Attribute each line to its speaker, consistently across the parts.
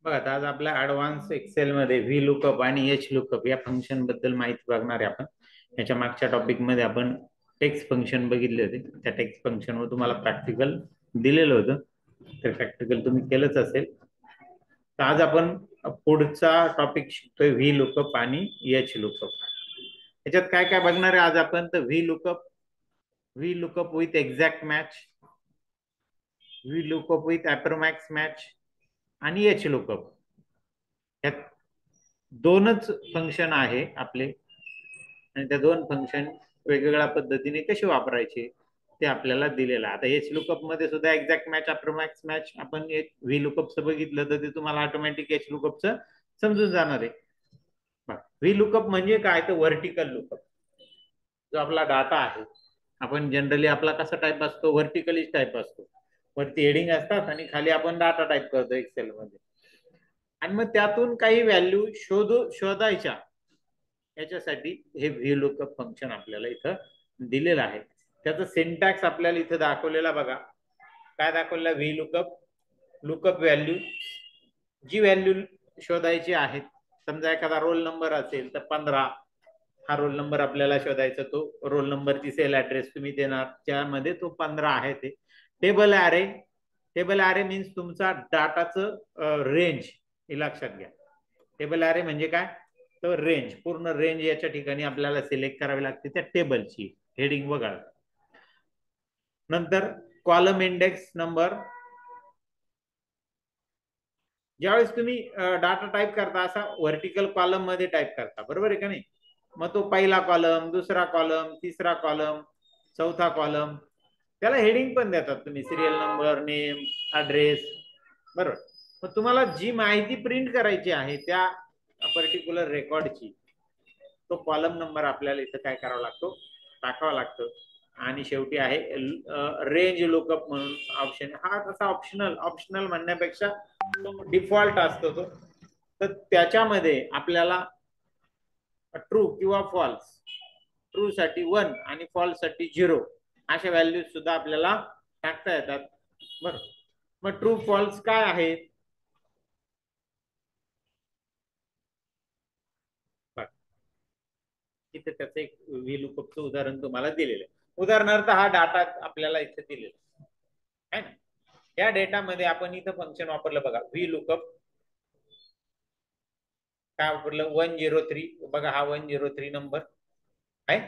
Speaker 1: बघा आता आज आपल्या ऍडव्हान्स एक्सेल मध्ये व्ही लुकअप आणि एच लुकअप या फंक्शन बद्दल माहिती बघणार आहे आपण. याच्या मागच्या टॉपिक मध्ये आपण टेक्स्ट फंक्शन बघितले होते. त्या टेक्स्ट फंक्शन वर तुम्हाला प्रॅक्टिकल दिलेलं होतं, तर प्रॅक्टिकल तुम्ही केलंच असेल. तर आज आपण पुढचा टॉपिक शिकतोय व्ही लुकअप आणि एच लुकअप. याच्यात काय काय बघणार आहे आज आपण? तर V lookup with exact match, V lookup with approx match आणि एच लुकअप. यात दोनच फंक्शन आहे आपले आणि त्या दोन फंक्शन वेगवेगळ्या पद्धतीने कसे वापरायचे ते आपल्याला दिलेलं आहे. आता एच लुकअप मध्ये सुद्धा एक्झॅक्ट मॅच, अॅप्रॉक्स मॅच आपण एक व्ही लुकअपचं बघितलं तर ते तुम्हाला ऑटोमॅटिक एच लुकअपचं समजून जाणार आहे. व्ही लुकअप म्हणजे काय? तर व्हर्टिकल लुकअप. जो आपला डाटा आहे, आपण जनरली आपला कसा टाईप असतो? व्हर्टिकली टाईप असतो. वरती हेडिंग असतात आणि खाली आपण डाटा टाईप करतो एक्सेल मध्ये, आणि मग त्यातून काही व्हॅल्यू शोधायच्या. याच्यासाठी हे व्ही लुकअप फंक्शन आपल्याला इथं दिलेलं आहे. त्याचं सिंटॅक्स आपल्याला इथं दाखवलेला बघा. काय दाखवलेला? व्ही लुकअप, लुकअप व्हॅल्यू, जी व्हॅल्यू शोधायची आहेत. समजा एखादा रोल नंबर असेल तर 15 हा रोल नंबर आपल्याला शोधायचा. तो रोल नंबरची सेल ऍड्रेस तुम्ही देणार, त्यामध्ये तो 15 आहे. ते table array, table array means तुमचा डाटाचं रेंज हे लक्षात घ्या. टेबल ॲरे म्हणजे काय? तर रेंज, पूर्ण रेंज याच्या ठिकाणी आपल्याला सिलेक्ट करावी लागते त्या टेबलची. हेडिंग वगळा. नंतर कॉलम इंडेक्स नंबर. ज्यावेळेस तुम्ही डाटा टाईप करता असा व्हर्टिकल कॉलम मध्ये टाईप करता, बरोबर आहे का नाही? मग तो पहिला कॉलम, दुसरा कॉलम, तिसरा कॉलम, चौथा कॉलम, त्याला हेडिंग पण देतात तुम्ही, सिरियल नंबर, नेम, ऍड्रेस, बरोबर. मग तुम्हाला जी माहिती प्रिंट करायची आहे त्या पर्टिक्युलर रेकॉर्डची, तो कॉलम नंबर आपल्याला इथं काय करावा लागतो? टाकावा लागतो. आणि शेवटी आहे रेंज लुकअप म्हणून ऑप्शन. हा तसा ऑप्शनल म्हणण्यापेक्षा डिफॉल्ट असतो तो. तर त्याच्यामध्ये आपल्याला ट्रू किंवा फॉल्स, ट्रू साठी 1 आणि फॉल्स साठी 0 अशा व्हॅल्यू सुद्धा आपल्याला टाकता येतात, बरोबर. मग ट्रू फॉल्स काय आहे? इथे त्याचं एक व्ही लुकअपचं उदाहरण तुम्हाला दिलेलं आहे. उदाहरणार्थ हा डाटा आपल्याला इथे दिलेला आहे ना. या डेटामध्ये आपण इथं फंक्शन वापरलं बघा, व्ही लुकअप. काय वापरलं? 103. बघा हा 103 नंबर आहे,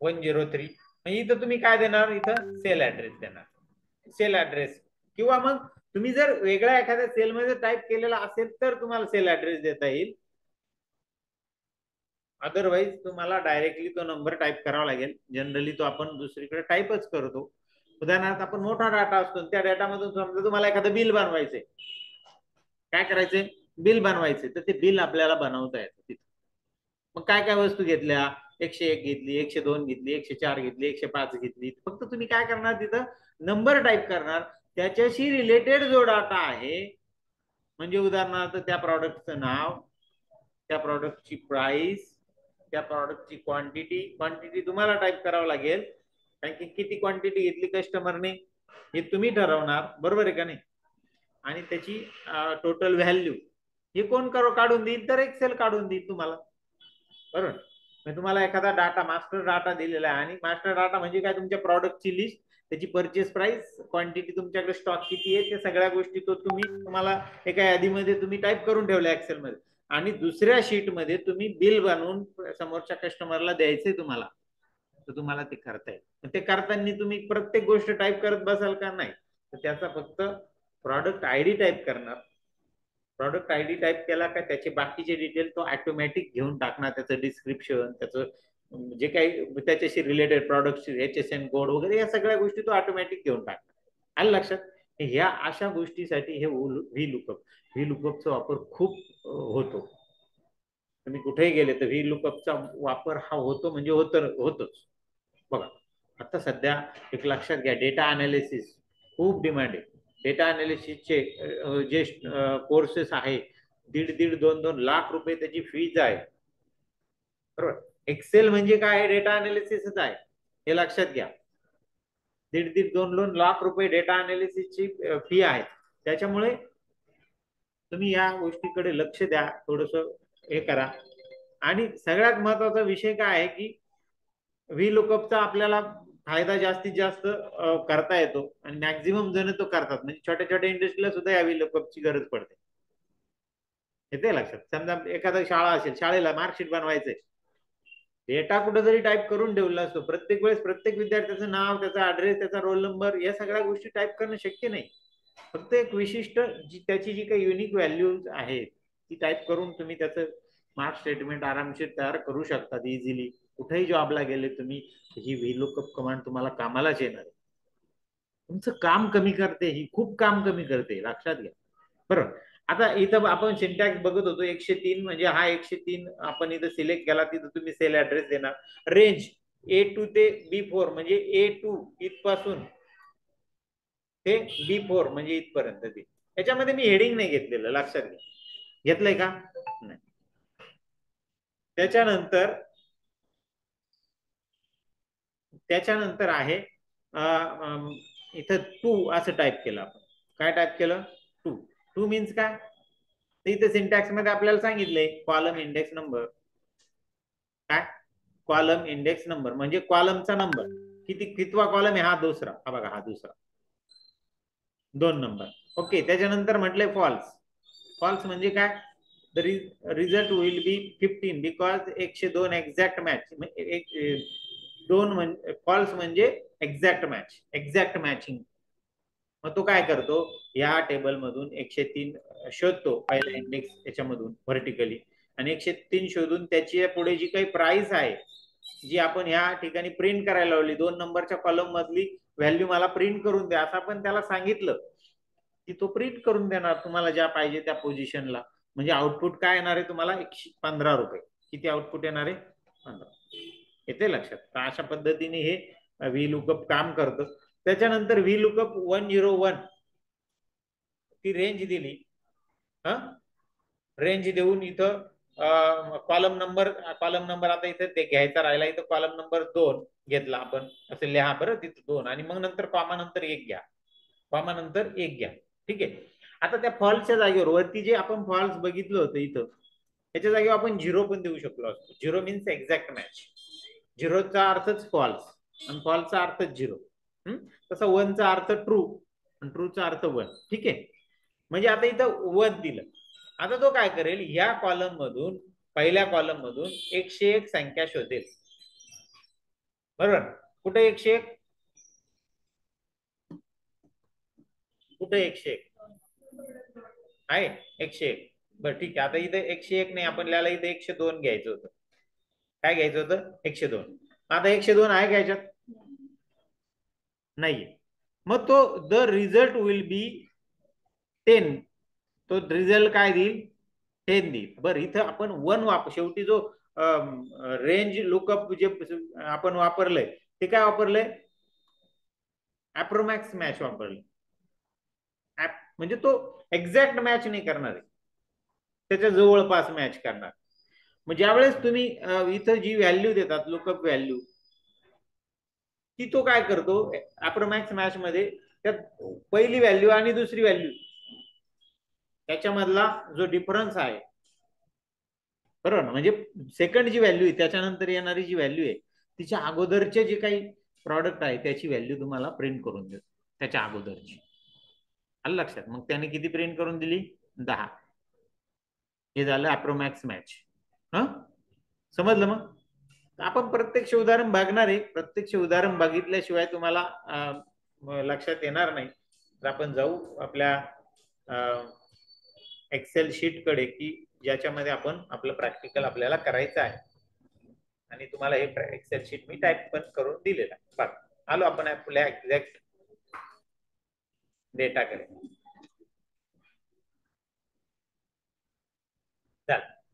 Speaker 1: 103. इथं तुम्ही काय देणार? इथं सेल ऍड्रेस देणार, सेल ऍड्रेस. किंवा मग तुम्ही जर वेगळ्या एखाद्या सेलमध्ये टाईप केलेला असेल तर तुम्हाला सेल ऍड्रेस देता येईल. अदरवाईज तुम्हाला डायरेक्टली तो नंबर टाईप करावा लागेल. जनरली तो आपण दुसरीकडे टाईपच करतो. उदाहरणार्थ आपण मोठा डाटा असतो, त्या डाटामधून समजा तुम्हाला एखादं बिल बनवायचंय. काय करायचंय? बिल बनवायचे. तर ते बिल आपल्याला बनवता येतं तिथं. मग काय काय वस्तू घेतल्या? 101 घेतली, 102 घेतली, 104 घेतली, 105 घेतली. फक्त तुम्ही काय करणार? तिथं नंबर टाईप करणार. त्याच्याशी रिलेटेड जो डाटा आहे, म्हणजे उदाहरणार्थ त्या प्रॉडक्टचं नाव, त्या प्रॉडक्टची प्राइस, त्या प्रॉडक्टची क्वांटिटी तुम्हाला टाईप करावं लागेल. कारण की किती क्वांटिटी घेतली कस्टमरने हे तुम्ही ठरवणार, बरोबर आहे का नाही? आणि त्याची टोटल व्हॅल्यू हे कोण काढून देईल? तर एक्सेल काढून देईल तुम्हाला, बरोबर. तुम्हाला एखादा डाटा, मास्टर डाटा दिलेला आहे, आणि मास्टर डाटा म्हणजे काय? तुमच्या प्रॉडक्टची लिस्ट, त्याची परचेस प्राइस, क्वांटिटी, तुमच्याकडे स्टॉक किती आहे, त्या सगळ्या गोष्टी तो तुम्हाला एका यादीमध्ये तुम्ही टाईप करून ठेवल्या एक्सेल मध्ये. आणि दुसऱ्या शीट मध्ये तुम्ही बिल बनवून समोरच्या कस्टमरला द्यायचंय तुम्हाला, तर तुम्हाला ते करता येईल. ते करताना तुम्ही प्रत्येक गोष्ट टाईप करत बसाल का? नाही. तर त्याचा फक्त प्रॉडक्ट आयडी टाईप करणार. प्रॉडक्ट आयडी टाईप केला का त्याचे बाकीचे डिटेल तो ऑटोमॅटिक घेऊन टाकणार. त्याचं डिस्क्रिप्शन, त्याचं जे काही त्याच्याशी रिलेटेड प्रॉडक्टची HSN कोड वगैरे या सगळ्या गोष्टी तो ऑटोमॅटिक घेऊन टाकणार. आलं लक्षात? ह्या अशा गोष्टीसाठी हे व्ही लुकअपचा वापर खूप होतो. तुम्ही कुठेही गेले तर व्ही लुकअपचा वापर हा होतो, म्हणजे होतोच. बघा आता सध्या एक लक्षात घ्या, डेटा अनालिसिस खूप डिमांड आहे. डेटा अनालिसिसचे जे कोर्सेस आहे, 1.5-2 लाख रुपये त्याची फीज आहे, बरोबर. एक्सेल म्हणजे काय? डेटा अनालिसिसच आहे, हे लक्षात घ्या. 1.5-2 लाख रुपये डेटा अनालिसिसची फी आहे. त्याच्यामुळे तुम्ही या गोष्टीकडे लक्ष द्या, थोडस हे करा. आणि सगळ्यात महत्वाचा विषय काय आहे की व्ही लुकअपचा आपल्याला फायदा जास्तीत जास्त करता येतो आणि मॅक्झिमम जण तो करतात. म्हणजे छोट्या छोट्या इंडस्ट्रीला सुद्धा या व्ही लुकअपची गरज पडते. येते लक्षात. समजा एखादा शाळा असेल, शाळेला मार्कशीट बनवायचंय, डेटा कुठे जरी टाईप करून ठेवला असतो, प्रत्येक वेळेस प्रत्येक विद्यार्थ्याचं नाव, त्याचा ऍड्रेस, त्याचा रोल नंबर, या सगळ्या गोष्टी टाईप करणं शक्य नाही. फक्त एक विशिष्ट त्याची जी काही युनिक व्हॅल्यूज आहेत ती टाईप करून तुम्ही त्याचं मार्क स्टेटमेंट आरामशीर तयार करू शकतात इझिली. कुठेही जॉबला गेले तुम्ही, ही व्ही लुकअप कमांड तुम्हाला कामालाच येणार आहे. तुमचं काम कमी करते, ही खूप काम कमी करते, लक्षात घ्या. बरोबर. आता इथं आपण सिंटॅक्स बघत होतो 103, म्हणजे हा 103 आपण इथं सिलेक्ट केला, तिथं तुम्ही सेल ऍड्रेस देणार. रेंज A2 ते B4 म्हणजे A2 इथपासून ते B4 म्हणजे इथपर्यंत. ते याच्यामध्ये मी हेडिंग नाही घेतलेलं, लक्षात घ्या. घेतलंय का? नाही. त्याच्यानंतर आहे इथं 2 असं टाईप केलं आपण. काय टाईप केलं? 2 मीन्स काय? इथे सिंटॅक्स मध्ये आपल्याला सांगितलंय कॉलम इंडेक्स नंबर. काय? कॉलम इंडेक्स नंबर म्हणजे कॉलमचा नंबर. कितवा कॉलम आहे? हा दुसरा. हा बघा, हा दुसरा. 2 नंबर. ओके. त्याच्यानंतर म्हटलंय फॉल्स. फॉल्स म्हणजे काय? The result will be 15 because 102 exact match. False म्हणजे एक्झॅक्ट मॅच, एक्झॅक्ट मॅचिंग. मग तो काय करतो? या टेबल मधून 103 शोधतो, पहिला इंडेक्स याच्यामधून व्हर्टिकली, आणि 103 शोधून त्याची पुढे जी काही प्राइस आहे, जी आपण ह्या ठिकाणी प्रिंट करायला लावली, 2 नंबरच्या कॉलम मधली व्हॅल्यू मला प्रिंट करून द्या असं आपण त्याला सांगितलं की तो प्रिंट करून देणार तुम्हाला ज्या पाहिजे त्या पोझिशनला. म्हणजे आउटपुट काय येणार आहे तुम्हाला? 115 रुपये. किती आउटपुट येणार आहे? 15. येते लक्षात. तर अशा पद्धतीने हे व्ही लुकअप काम करतं. त्याच्यानंतर व्ही लुकअप 101 ती रेंज दिली. रेंज देऊन इथं कॉलम नंबर आता इथे ते घ्यायचा राहिला. इथं कॉलम नंबर 2 घेतला आपण, असं लिहा बरं तिथं 2, आणि मग नंतर कॉमा नंतर 1 घ्या, कॉमा नंतर 1 घ्या. ठीक आहे. आता त्या फॉल्सच्या जागेवर वरती जे आपण फॉल्स बघितलं होतं इथं, त्याच्या जागेवर आपण 0 पण देऊ शकलो असतो. 0 मीन्स एक्झॅक्ट मॅच. 0चा अर्थच फॉल्स आणि फॉल्सचा अर्थच 0. तसा 1चा अर्थ ट्रू आणि ट्रूचा अर्थ 1. ठीक आहे. म्हणजे आता इथं 1 दिलं. आता तो काय करेल? या कॉलम मधून, पहिल्या कॉलम मधून 101 संख्या शोधेल. बरोबर. कुठे 101? कुठे 101 आहे? 101. बरं ठीक आहे. आता इथे 101 नाही, आपण लिहायला इथे 102 घ्यायचं होतं. काय घ्यायचं होतं? 102. आता 102 आहे का याच्यात? नाहीये. मग तो द रिझल्ट विल बी 10. तो रिझल्ट काय देईल? 10 देईल. बरं, इथं आपण 1 शेवटी जो रेंज लुकअप जे आपण वापरलंय ते काय वापरलंय? अॅप्रोमॅक्स मॅच वापरले. म्हणजे तो एक्झॅक्ट मॅच नाही करणार आहे, त्याच्या जवळपास मॅच करणार. मग ज्यावेळेस तुम्ही इथं जी व्हॅल्यू देतात, लुकअप व्हॅल्यू, ती तो काय करतो अॅप्रोमॅक्स मॅच मध्ये, त्यात पहिली व्हॅल्यू आणि दुसरी व्हॅल्यू त्याच्यामधला जो डिफरन्स आहे, बरोबर, म्हणजे सेकंड जी व्हॅल्यू आहे त्याच्यानंतर येणारी जी व्हॅल्यू आहे, तिच्या अगोदरचे जे काही प्रॉडक्ट आहे त्याची व्हॅल्यू तुम्हाला प्रिंट करून देतो, त्याच्या अगोदरची. आलं लक्षात? मग त्याने किती प्रिंट करून दिली? 10. हे झालं अॅप्रोमॅक्स मॅच. समजलं? मग आपण प्रत्यक्ष उदाहरण बघणार आहे. प्रत्यक्ष उदाहरण बघितल्याशिवाय तुम्हाला लक्षात येणार नाही. तर आपण जाऊ आपल्या एक्सेल शीट कडे, की ज्याच्यामध्ये आपण आपलं प्रॅक्टिकल आपल्याला करायचं आहे, आणि तुम्हाला हे एक्सेल शीट मी टाईप पण करून दिलेलं आहे. बघा, आलो आपण आपल्या एक्झॅक्ट डेटा कडे.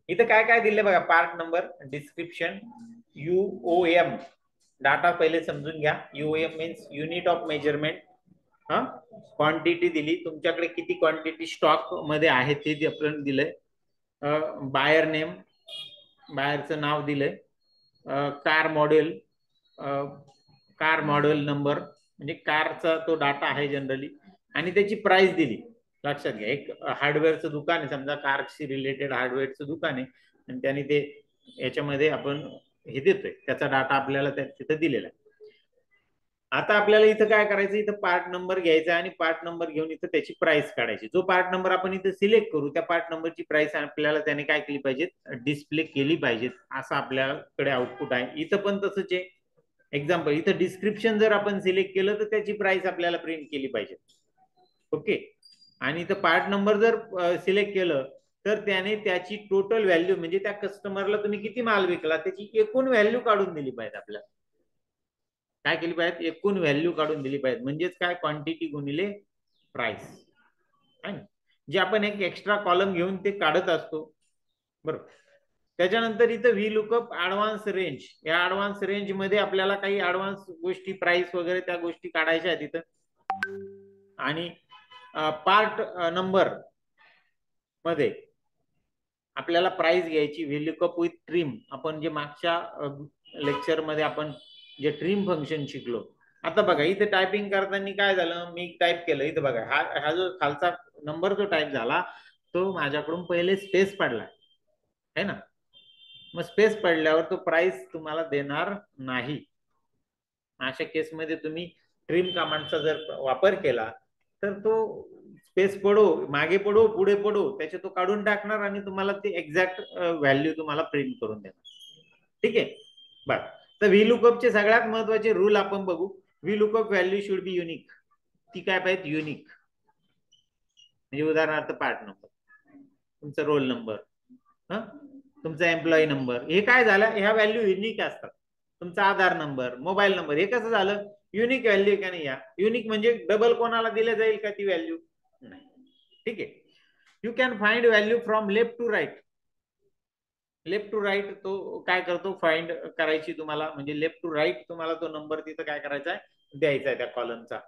Speaker 1: इथं काय काय दिले बघा. Part number, description, UOM data पहिले समजून घ्या. UOM means unit of measurement. Quantity दिली, तुमच्याकडे किती क्वांटिटी स्टॉक मध्ये आहे ते आपण दिलंय. बायर नेम, बायरचं नाव दिलंय. Car model, car model number म्हणजे कारचा तो डाटा आहे जनरली, आणि त्याची प्राइस दिली. लक्षात घ्या, एक हार्डवेअरचं दुकान आहे समजा, कारशी रिलेटेड हार्डवेअरचं दुकान आहे, आणि त्याने ते याच्यामध्ये आपण हे देतोय, त्याचा डाटा आपल्याला तिथं दिलेला आहे. आता आपल्याला इथं काय करायचं, इथं पार्ट नंबर घ्यायचा आणि पार्ट नंबर घेऊन इथं त्याची प्राइस काढायची. जो पार्ट नंबर आपण इथं सिलेक्ट करू त्या पार्ट नंबरची प्राइस आपल्याला त्याने काय केली पाहिजे, डिस्प्ले केली पाहिजे, असं आपल्याकडे आउटपुट आहे. इथं पण तसंच आहे. एक्झाम्पल, इथं डिस्क्रिप्शन जर आपण सिलेक्ट केलं तर त्याची प्राइस आपल्याला प्रिंट केली पाहिजे. ओके. आणि इथं पार्ट नंबर जर सिलेक्ट केलं तर त्याने त्याची टोटल व्हॅल्यू, म्हणजे त्या कस्टमरला तुम्ही किती माल विकला त्याची एकूण व्हॅल्यू काढून दिली पाहिजे आपल्याला. काय केली पाहिजे, एकूण व्हॅल्यू काढून दिली पाहिजे. म्हणजेच काय, क्वांटिटी गुणिले प्राइस. जे आपण एक एक्स्ट्रा कॉलम घेऊन ते काढत असतो, बरोबर. त्याच्यानंतर इथं व्ही लुकअप ऍडव्हान्स रेंज, या ऍडव्हान्स रेंज मध्ये आपल्याला काही ऍडव्हान्स गोष्टी, प्राइस वगैरे त्या गोष्टी काढायच्या आहेत तिथं. आणि पार्ट नंबर मध्ये आपल्याला प्राइस घ्यायची, व्ही लुकअप विथ ट्रिम. आपण जे मागच्या लेक्चर मध्ये आपण जे ट्रिम फंक्शन शिकलो. आता बघा इथे टायपिंग करताना काय झालं, मी टाईप केलं इथं बघा, हा जो खालचा नंबर जो टाईप झाला तो माझ्याकडून पहिले स्पेस पडला है ना. मग स्पेस पडल्यावर तो प्राइस तुम्हाला देणार नाही. अशा केसमध्ये तुम्ही ट्रिम कमांडचा जर वापर केला तर तो स्पेस पडो, मागे पडो, पुढे पडो, त्याचे तो काढून टाकणार आणि तुम्हाला ते एक्झॅक्ट व्हॅल्यू तुम्हाला प्रिंट करून देणार. ठीक आहे. बरं, तर व्ही लुकअपचे सगळ्यात महत्वाचे रूल आपण बघू. V lookup value should be unique. ती काय पाहिजे, युनिक. म्हणजे उदाहरणार्थ पार्ट नंबर, तुमचा रोल नंबर, तुमचा एम्प्लॉई नंबर, हे काय झालं, ह्या व्हॅल्यू युनिक असतात. तुमचा आधार नंबर, मोबाईल नंबर, हे कसं झालं, युनिक व्हॅल्यू का नाही. या युनिक म्हणजे डबल कोणाला दिल्या जाईल का ती व्हॅल्यू, नाही. ठीक आहे. You can find value from left to right. Left to right तो काय करतो, फाइंड करायची तुम्हाला, म्हणजे लेफ्ट टू राईट तुम्हाला तो नंबर तिथं काय करायचा आहे, द्यायचा आहे त्या कॉलमचा.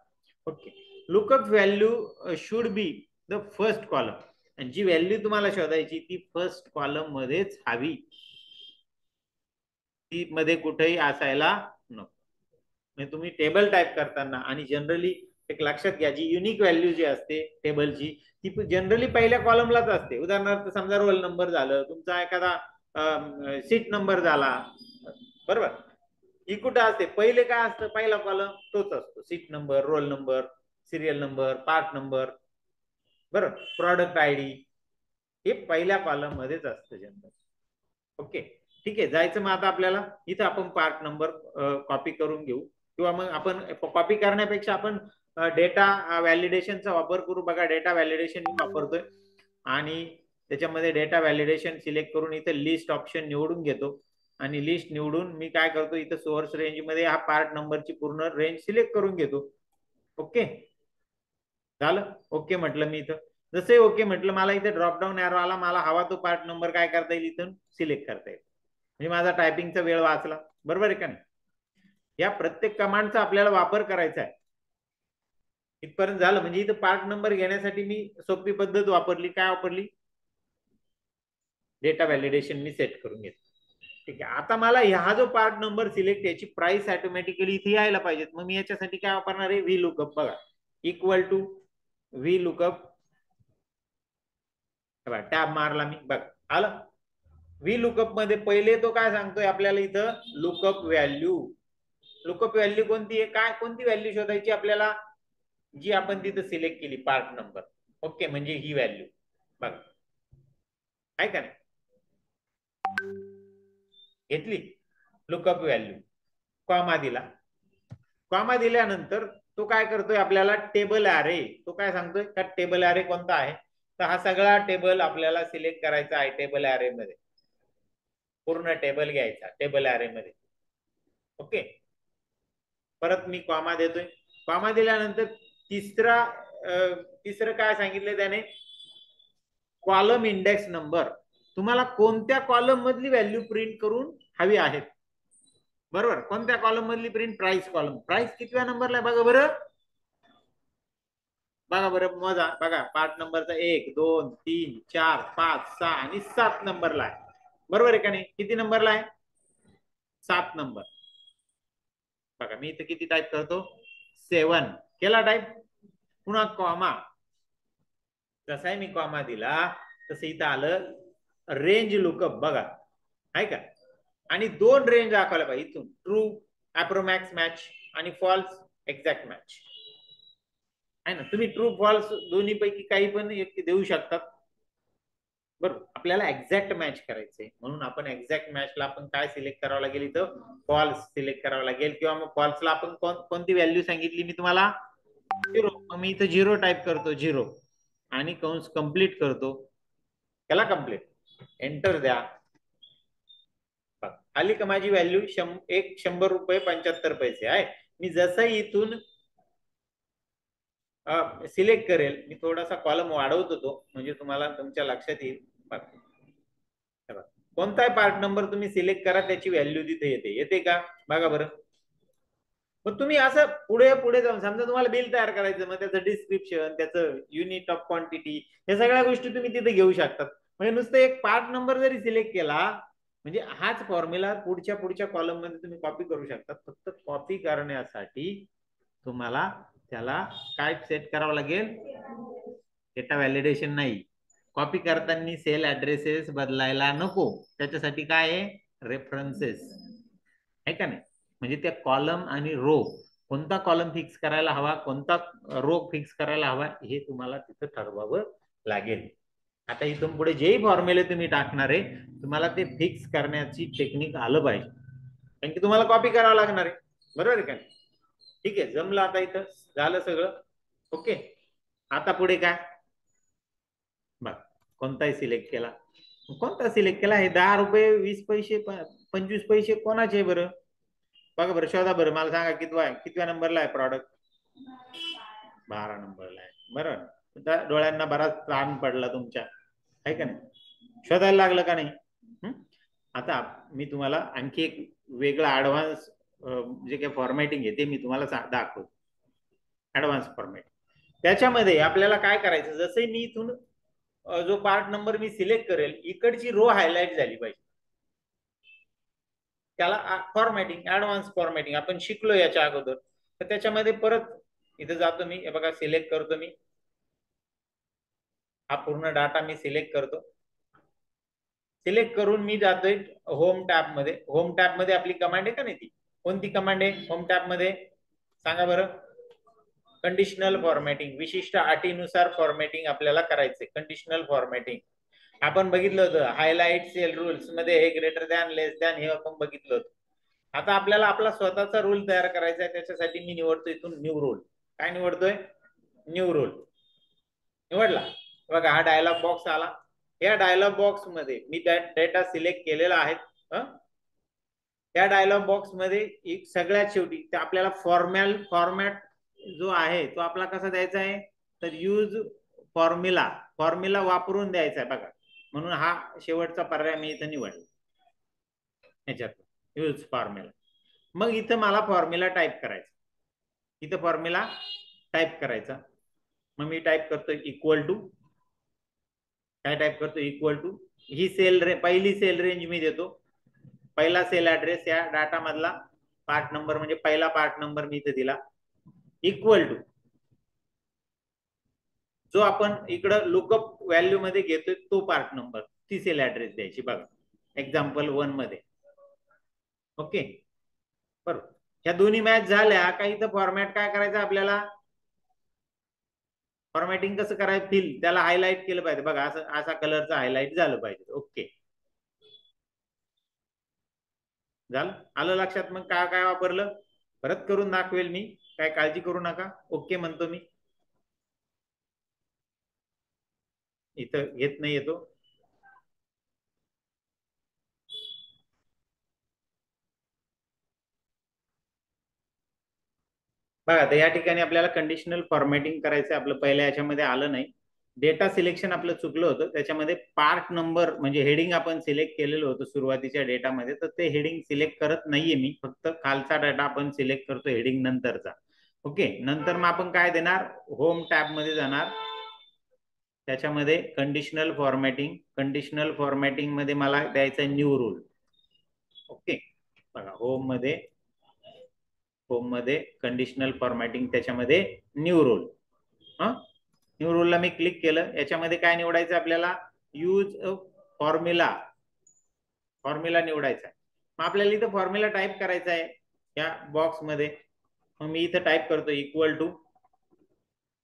Speaker 1: Okay. Lookup value should be the first column. आणि जी व्हॅल्यू तुम्हाला शोधायची ती फर्स्ट कॉलम मध्येच हवी, ती मध्ये कुठेही असायला नको. म्हणजे तुम्ही टेबल टाईप करताना, आणि जनरली एक लक्षात घ्या, जी युनिक व्हॅल्यू जी असते टेबलची ती जनरली पहिल्या कॉलमलाच असते. उदाहरणार्थ समजा रोल नंबर झालं, तुमचा एखादा सीट नंबर झाला, बरोबर, ही कुठं असते, पहिले काय असतं, पहिला कॉलम तोच असतो, seat number, roll number, serial number, part number, बरोबर, प्रॉडक्ट आयडी, हे पहिल्या कॉलम मध्येच असतं जनरल. ओके. ठीक आहे. जायचं मग आता आपल्याला इथं आपण पार्ट नंबर कॉपी करून घेऊ, किंवा मग आपण कॉपी करण्यापेक्षा आपण डेटा व्हॅलिडेशनचा वापर करू. बघा, डेटा व्हॅलिडेशन मी वापरतोय आणि त्याच्यामध्ये डेटा व्हॅलिडेशन सिलेक्ट करून इथे लिस्ट ऑप्शन निवडून घेतो, आणि लिस्ट निवडून मी काय करतो, इथं सोर्स रेंज मध्ये हा पार्ट नंबरची पूर्ण रेंज सिलेक्ट करून घेतो. ओके झालं. ओके म्हटलं मी इथं, जसे ओके म्हटलं, मला इथे ड्रॉपडाऊन एरो आला, मला हवा तो पार्ट नंबर काय करता येईल, इथून सिलेक्ट करता येईल. म्हणजे माझा टायपिंगचा वेळ वाचला, बरोबर आहे का नाही. या प्रत्येक कमांडचा आपल्याला वापर करायचा आहे. इथपर्यंत झालं. म्हणजे इथं पार्ट नंबर घेण्यासाठी मी सोपी पद्धत वापरली. काय वापरली, डेटा व्हॅलिडेशन मी सेट करून घेतलं. ठीक आहे. आता मला हा जो पार्ट नंबर सिलेक्ट, याची प्राइस ऑटोमॅटिकली इथे यायला पाहिजेत. मग मी याच्यासाठी काय वापरणार आहे, व्ही लुकअप. बघा, equal to V lookup, tab मारला मी, बघ आलं. व्ही लुकअप मध्ये पहिले तो काय सांगतोय आपल्याला, इथं लुकअप व्हॅल्यू. लुकअप व्हॅल्यू कोणती आहे, काय कोणती व्हॅल्यू शोधायची आपल्याला, जी आपण तिथं सिलेक्ट केली, पार्ट नंबर. ओके, म्हणजे ही व्हॅल्यू बघा, आहे का नाही, घेतली लुकअप व्हॅल्यू, कॉमा दिला. कॉमा दिल्यानंतर तो काय करतोय, आपल्याला टेबल ॲरे, तो काय सांगतोय का टेबल ॲरे कोणता आहे, तर हा सगळा टेबल आपल्याला सिलेक्ट करायचा आहे. टेबल ॲरे मध्ये पूर्ण टेबल घ्यायचा, टेबल ॲरे मध्ये. ओके. परत मी कॉमा देतोय. कॉमा दिल्यानंतर तिसरं काय सांगितलं त्याने, कॉलम इंडेक्स नंबर. तुम्हाला कोणत्या कॉलम मधली व्हॅल्यू प्रिंट करून हवी आहेत, बरोबर, कोणत्या कॉलम मधली प्रिंट, प्राइस कॉलम. प्राइस कितव्या नंबरला आहे बघा बरं, बघा बरं, मोजा बघा, पार्ट नंबरचा 1 2 3 4 5 6 आणि 7 नंबरला आहे, बरोबर आहे का नाही. किती नंबरला आहे, 7 नंबर. बघा मी इथे किती टाईप करतो, 7 केला टाईप, पुन्हा कॉमा, जसाही मी कॉमा दिला तसं इथं आलं रेंज लुकअप बघा, आहे का? आणि दोन रेंज दाखवल्या पाहिजे इथून, ट्रू अप्रोमॅक्स मॅच आणि फॉल्स एक्झॅक्ट मॅच, आहे ना? तुम्ही ट्रू फॉल्स दोन्ही पैकी काही पण एक देऊ शकतात, बरोबर. आपल्याला एक्झॅक्ट मॅच करायचंय म्हणून आपण एक्झॅक्ट मॅचला आपण काय सिलेक्ट करावं लागेल, इथं फॉल्स सिलेक्ट करावं लागेल, किंवा मग फॉल्सला आपण कोणती व्हॅल्यू सांगितली मी तुम्हाला, 0. मी इथं 0 टाईप करतो, 0, आणि कंस कंप्लीट करतो, त्याला कंप्लीट एंटर द्या. आली का माझी व्हॅल्यू 100 रुपये 75 पैसे आहे. मी जसं इथून सिलेक्ट करेल, मी थोडासा कॉलम वाढवत होतो म्हणजे तुम्हाला तुमच्या लक्षात येईल. कोणताही पार्ट नंबर तुम्ही सिलेक्ट करा त्याची व्हॅल्यू तिथे येते का बघा बरं. मग तुम्ही असं पुढे पुढे जाऊन समजा तुम्हाला बिल तयार करायचं, मग त्याचं डिस्क्रिप्शन, त्याचं युनिट ऑफ क्वांटिटी, हे सगळ्या गोष्टी तुम्ही तिथे घेऊ शकतात. म्हणजे नुसतं एक पार्ट नंबर जरी सिलेक्ट केला म्हणजे हाच फॉर्म्युला पुढच्या कॉलम मध्ये तुम्ही कॉपी करू शकता. फक्त कॉपी करण्यासाठी तुम्हाला त्याला काय सेट करावं लागेल, डेटा व्हॅलिडेशन नाही. कॉपी करताना सेल ऍड्रेसेस बदलायला नको, त्याच्यासाठी काय आहे, रेफरन्सेस, आहे का नाही? म्हणजे त्या कॉलम आणि रो, कोणता कॉलम फिक्स करायला हवा, कोणता रो फिक्स करायला हवा, हे तुम्हाला तिथं ठरवावं लागेल. आता इथून पुढे जेही फॉर्म्युले तुम्ही टाकणार आहे तुम्हाला ते फिक्स करण्याची टेक्निक आलं पाहिजे, कारण की तुम्हाला कॉपी करावं लागणार आहे, बरोबर आहे का? ठीक आहे, जमलं. आता इथं झालं सगळं ओके. आता पुढे काय बघ, कोणताही सिलेक्ट केला, कोणता सिलेक्ट केला, हे 10 रुपये 20 पैसे 25 पैसे कोणाचे बरं बघा बरं, शोधा बरं, मला सांगा कितव्या नंबरला आहे प्रॉडक्ट, 12 नंबरला आहे, बरोबर. डोळ्यांना बराच ताण पडला तुमच्या, आहे का नाही? शोधायला लागलं का नाही? आता मी तुम्हाला आणखी एक वेगळा ऍडव्हान्स जे काही फॉर्मॅटिंग आहे ते मी तुम्हाला दाखवतो, ऍडव्हान्स फॉर्मॅटिंग. त्याच्यामध्ये आपल्याला काय करायचं, जसं मी इथून जो पार्ट नंबर मी सिलेक्ट करेल इकडची रो हायलाइट झाली पाहिजे, त्याला फॉर्मॅटिंग, ऍडव्हान्स फॉर्मॅटिंग आपण शिकलो याच्या अगोदर. तर त्याच्यामध्ये परत इथे जातो मी, हे बघा सिलेक्ट करतो मी, हा पूर्ण डाटा मी सिलेक्ट करतो. सिलेक्ट करून मी जातोय होम टॅब मध्ये. होम टॅब मध्ये आपली कमांड आहे का नाही, ती कोणती कमांड आहे होम टॅब मध्ये सांगा बरं? कंडिशनल फॉर्मॅटिंग, विशिष्ट अटीनुसार फॉर्मॅटिंग आपल्याला करायचंय. कंडिशनल फॉर्मॅटिंग आपण बघितलं होतं, हायलाइट सेल रूल्स मध्ये हे ग्रेटर दॅन लेस दॅन हे आपण बघितलं होतं. आता आपल्याला आपला स्वतःचा रूल तयार करायचा आहे, त्याच्यासाठी मी निवडतो इथून न्यू रूल. काय निवडतोय? न्यू रूल निवडला. बघा हा डायलॉग बॉक्स आला. या डायलॉग बॉक्स मध्ये मी डेटा सिलेक्ट केलेला आहे. त्या डायलॉग बॉक्स मध्ये एक सगळ्यात शेवटी आपल्याला फॉर्मॅट जो आहे तो आपला कसा द्यायचा आहे, तर यूज फॉर्म्युला वापरून द्यायचा आहे बघा. म्हणून हा शेवटचा पर्याय मी इथं निवडला, याच्यात यूज फॉर्म्युला. मग इथं मला फॉर्म्युला टाईप करायचा, इथं फॉर्म्युला टाईप करायचा. मग मी टाईप करतो इक्वल टू, काय टाईप करतो, इक्वल टू, ही पहिली सेल रेंज मी देतो, पहिला सेल ऍड्रेस या डाटा मधला पार्ट नंबर म्हणजे पहिला पार्ट नंबर मी इथे दिला, इक्वल टू जो आपण इकडं लुकअप व्हॅल्यू मध्ये घेतोय तो पार्ट नंबर, ती सेल ऍड्रेस द्यायची बघा एक्झाम्पल 1 मध्ये. ओके, बरोबर. ह्या दोन्ही मॅच झाल्या का इथं फॉर्मॅट काय करायचं आपल्याला, फॉर्मॅटिंग कसं करायचं, फिल त्याला हायलाइट केलं पाहिजे बघा, असं असा कलरचं हायलाइट झालं पाहिजे. ओके, झालं, आलं लक्षात? मग काय काय वापरलं परत करून दाखवेल मी, काय काळजी करू नका. ओके म्हणतो मी, इथं घेत नाही येतो. बघा तर या ठिकाणी आपल्याला कंडिशनल फॉर्मॅटिंग करायचं, आपलं पहिल्या याच्यामध्ये आलं नाही. डेटा सिलेक्शन आपलं चुकलं होतं, त्याच्यामध्ये पार्ट नंबर म्हणजे हेडिंग आपण सिलेक्ट केलेलं होतं सुरुवातीच्या डेटामध्ये, तर ते हेडिंग सिलेक्ट करत नाहीये मी, फक्त खालचा डाटा आपण सिलेक्ट करतो हेडिंग नंतरचा. ओके, नंतर मग आपण काय देणार, होम टॅब मध्ये जाणार, त्याच्यामध्ये कंडिशनल फॉर्मॅटिंग मध्ये मला द्यायचा न्यू रूल. ओके, बघा होम मध्ये कंडिशनल फॉर्मॅटिंग, त्याच्यामध्ये न्यू रूल. न्यू रूलला मी क्लिक केलं. याच्यामध्ये काय निवडायचं आपल्याला, यूज फॉर्म्युला, फॉर्म्युला निवडायचा आहे. मग आपल्याला इथं फॉर्म्युला टाईप करायचा आहे या बॉक्समध्ये. मग मी इथं टाईप करतो इक्वल टू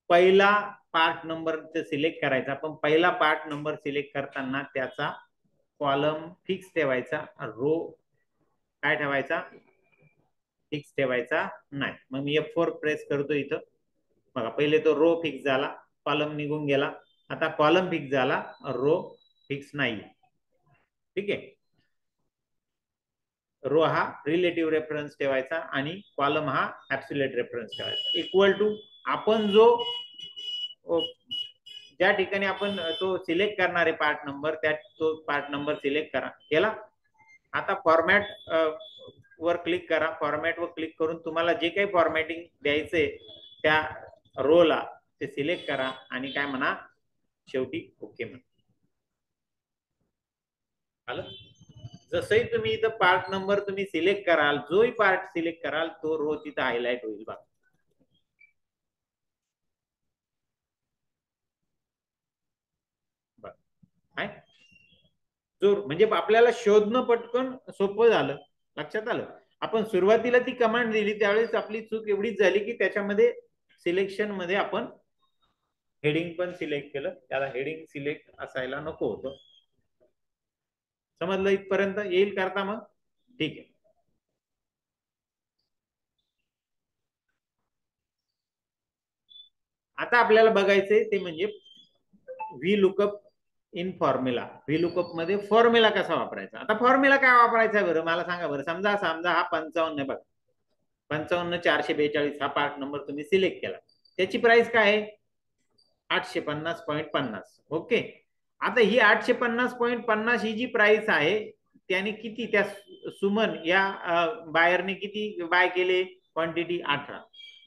Speaker 1: पहिला पार्ट नंबर सिलेक्ट करायचा. पण पहिला पार्ट नंबर सिलेक्ट करताना त्याचा कॉलम फिक्स ठेवायचा, रो काय ठेवायचा, फिक्स ठेवायचा नाही. मग मी F4 प्रेस करतो इथं. बघा पहिले तो रो फिक्स झाला, कॉलम निघून गेला. आता कॉलम फिक्स झाला, रो फिक्स नाही. ठीक आहे. रो हा रिलेटिव्ह रेफरन्स ठेवायचा आणि कॉलम हा ऍब्सोल्यूट रेफरन्स ठेवायचा. इक्वल टू आपण जो ज्या ठिकाणी आपण तो सिलेक्ट करणार आहे पार्ट नंबर, त्या तो पार्ट नंबर सिलेक्ट करा. केला. आता फॉर्मॅट वर क्लिक करा. फॉर्मॅट वर क्लिक करून तुम्हाला जे काही फॉर्मॅटिंग द्यायचंय त्या रोला ते सिलेक्ट करा आणि काय म्हणा, शेवटी ओके म्हणा. आलं. जसंही तुम्ही इथं पार्ट नंबर तुम्ही सिलेक्ट कराल, जोही पार्ट सिलेक्ट कराल तो रो तिथं हायलाइट होईल. बघा जो म्हणजे आपल्याला शोधणं पटकन सोपं झालं. लक्षात आलं. आपण सुरुवातीला ती कमांड दिली त्यावेळेस आपली चूक एवढीच झाली की त्याच्यामध्ये सिलेक्शन मध्ये आपण हेडिंग पण सिलेक्ट केलं. त्याला हेडिंग सिलेक्ट असायला नको होतं. समजलं इथपर्यंत येईल करता मग. ठीक आहे. आता आपल्याला बघायचंय ते म्हणजे V lookup in formula. V lookup मध्ये फॉर्म्युला कसा वापरायचा. आता फॉर्म्युला काय वापरायचा बरं मला सांगा बरं. समजा समजा हा 55 आहे बघा, 55,442 हा पार्ट नंबर तुम्ही सिलेक्ट केला. त्याची प्राइस काय आहे, 850.50. ओके. आता ही 850.50 ही जी प्राइस आहे त्याने किती, त्या सुमन या बायरने किती बाय केले, क्वांटिटी 18.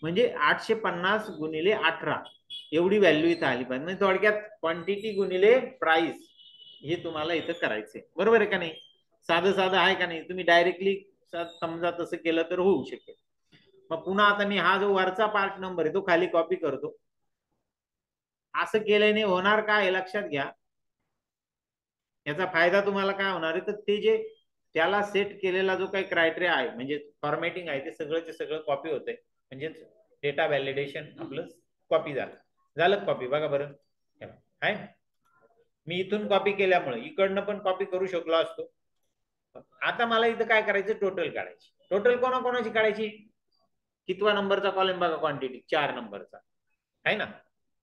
Speaker 1: म्हणजे 850 गुणिले 18 एवढी व्हॅल्यू इथं आली पाहिजे. म्हणजे थोडक्यात क्वांटिटी गुणिले प्राइस हे तुम्हाला इथं करायचंय. बरोबर आहे का नाही. साधं साधं आहे का नाही. तुम्ही डायरेक्टली समजा तसं केलं तर होऊ शकेल. मग पुन्हा आता मी हा जो वरचा पार्ट नंबर आहे तो खाली कॉपी करतो. असं केल्याने होणार काय लक्षात घ्या. याचा फायदा तुम्हाला काय होणार आहे, तर ते जे त्याला सेट केलेला जो काही क्रायटेरिया आहे म्हणजे फॉर्मॅटिंग आहे ते सगळं सगळं कॉपी होतंय. म्हणजे डेटा व्हॅलिडेशन आपलं कॉपी झालं कॉपी. बघा बरं आहे. मी इथून कॉपी केल्यामुळे इकडनं पण कॉपी करू शकलो असतो. आता मला इथं काय करायचं, टोटल काढायची. टोटल कोणाकोणाची काढायची, कितवा नंबरचा कॉलम बघा, क्वांटिटी 4 नंबरचा आहे ना.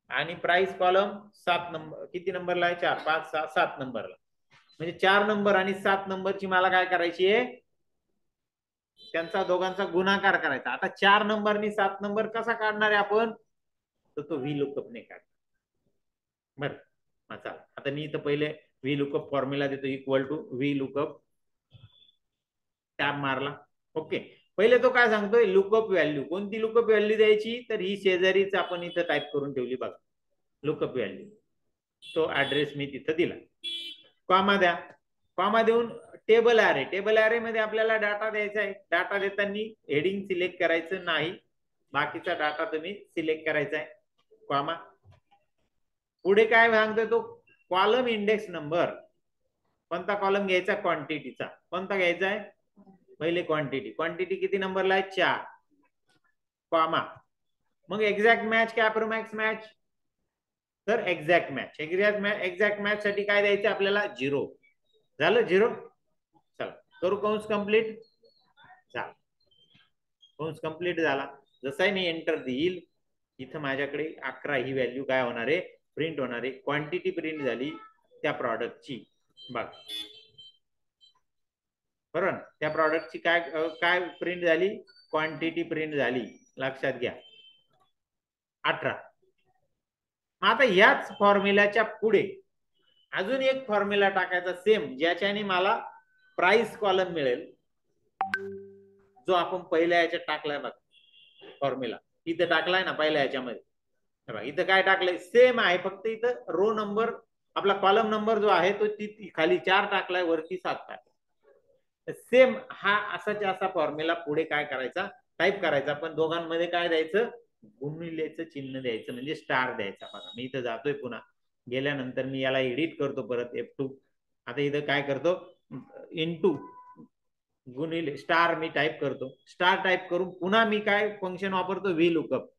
Speaker 1: आणि प्राइस कॉलम 7 नंबर, किती नंबरला आहे, 4, 5, 6, 7 नंबरला. म्हणजे 4 नंबर आणि 7 नंबरची मला काय करायची आहे, त्यांचा दोघांचा गुणाकार करायचा. आता 4 नंबर आणि 7 नंबर कसा काढणार आहे आपण, तर तो व्ही लुकअप ने काढ. बर आता मी इथं पहिले व्ही लुकअप फॉर्म्युला देतो. Equal to V lookup, tab मारला. ओके. पहिले तो काय सांगतोय, लुकअप व्हॅल्यू. कोणती लुकअप व्हॅल्यू द्यायची, तर ही शेजारीच आपण इथं टाईप करून ठेवली बघा, लुकअप व्हॅल्यू. तो ऍड्रेस मी तिथं दिला. कॉमा द्या. कॉमा देऊन टेबल ॲरे. टेबल ॲरे मध्ये आपल्याला डाटा द्यायचा आहे. डाटा देताना हेडिंग सिलेक्ट करायचं नाही, बाकीचा डाटा तुम्ही सिलेक्ट करायचा आहे. कॉमा. पुढे काय सांगतोय तो, कॉलम इंडेक्स नंबर. कोणता कॉलम घ्यायचा, क्वांटिटीचा. कोणता घ्यायचा आहे, पहिले क्वांटिटी. क्वांटिटी किती नंबरला आहे, 4. कॉमा. मग एक्झॅक्ट मॅच की अप्रोमॅक्स मॅच, तर एक्झॅक्ट मॅच. एक्झॅक्ट मॅच साठी काय द्यायचं आपल्याला, 0. झालं 0. चला करू कंस कंप्लीट. झालं, कंस कंप्लीट झाला. जसाही मी एंटर देईल इथं माझ्याकडे 11 ही व्हॅल्यू काय होणार आहे, प्रिंट होणार आहे. क्वांटिटी प्रिंट झाली त्या प्रॉडक्टची. बघ बरोबर, त्या प्रॉडक्टची काय काय प्रिंट झाली, क्वांटिटी प्रिंट झाली. लक्षात घ्या 18. आता याच फॉर्म्युल्याच्या पुढे अजून एक फॉर्म्युला टाकायचा सेम, ज्याच्याने मला प्राइस कॉलम मिळेल, जो आपण पहिल्या याच्यात टाकलाय बघ फॉर्म्युला. इथं टाकलाय ना पहिल्या याच्यामध्ये. इथं काय टाकलंय, सेम आहे, फक्त इथं रो नंबर आपला कॉलम नंबर जो आहे तो खाली 4 टाकलाय, वरती 7 टाकलाय. सेम हा असाच असा फॉर्म्युला पुढे काय करायचा, टाईप करायचा. पण दोघांमध्ये काय द्यायचं, गुणिलेचं चिन्ह द्यायचं म्हणजे स्टार द्यायचा. बघा मी इथं जातोय, पुन्हा गेल्यानंतर मी याला एडिट करतो परत F2. आता इथं काय करतो, इंटू गुणिले स्टार मी टाईप करतो. स्टार टाईप करून पुन्हा मी काय फंक्शन वापरतो, व्ही लुकअप.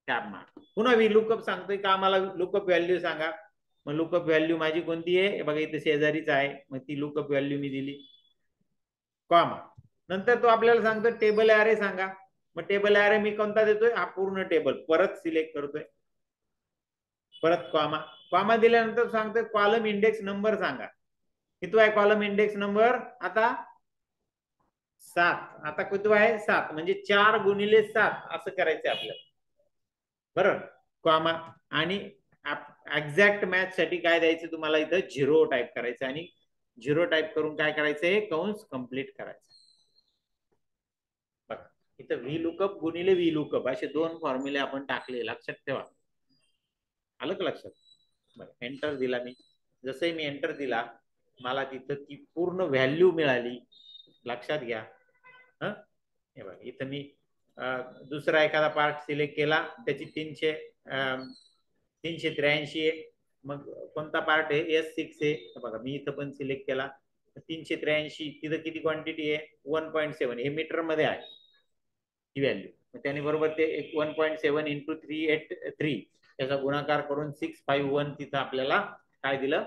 Speaker 1: टॅब मार, पुन्हा व्ही लुकअप सांगतोय का मला लुकअप व्हॅल्यू सांगा. मग लुकअप व्हॅल्यू माझी कोणती आहे बघा, इथे शेजारीच आहे. मग ती लुकअप व्हॅल्यू मी दिली, कॉमा. नंतर तो आपल्याला सांगतो टेबल ॲरे सांगा. मग टेबल ॲरे मी कोणता देतोय, हा पूर्ण टेबल. परत सिलेक्ट करतोय, परत कॉमा. कॉमा दिल्यानंतर सांगतोय कॉलम इंडेक्स नंबर सांगा. किती आहे कॉलम इंडेक्स नंबर, आता 7. आता किती आहे 7, म्हणजे 4 गुणिले 7 असं करायचं आपल्याला, बरोबर. कॉमा. आणि एक्झॅक्ट मॅच साठी काय द्यायचं तुम्हाला, इथं 0 टाईप करायचं आणि 0 टाईप करून काय करायचंय, कंस कंप्लीट करायचं. बघा इथं व्ही लुकअप गुणिले व्ही लुकअप असे 2 फॉर्म्युले आपण टाकले, लक्षात ठेवा. आलं का लक्षात. बरं एंटर दिला मी. जसंही मी एंटर दिला, मला तिथं ती पूर्ण व्हॅल्यू मिळाली, लक्षात घ्या. हे बघा इथं मी दुसरा एखादा पार्ट सिलेक्ट केला, त्याची 383 आहे. मग कोणता पार्ट आहे, S6 आहे. बघा मी इथं पण सिलेक्ट केला, 383. तिथं किती क्वांटिटी आहे, 1.7. हे मीटर मध्ये आहे ही व्हॅल्यू. त्याने बरोबर ते 1.7 इंटू 383 त्याचा गुणाकार करून 651 तिथं आपल्याला काय दिलं,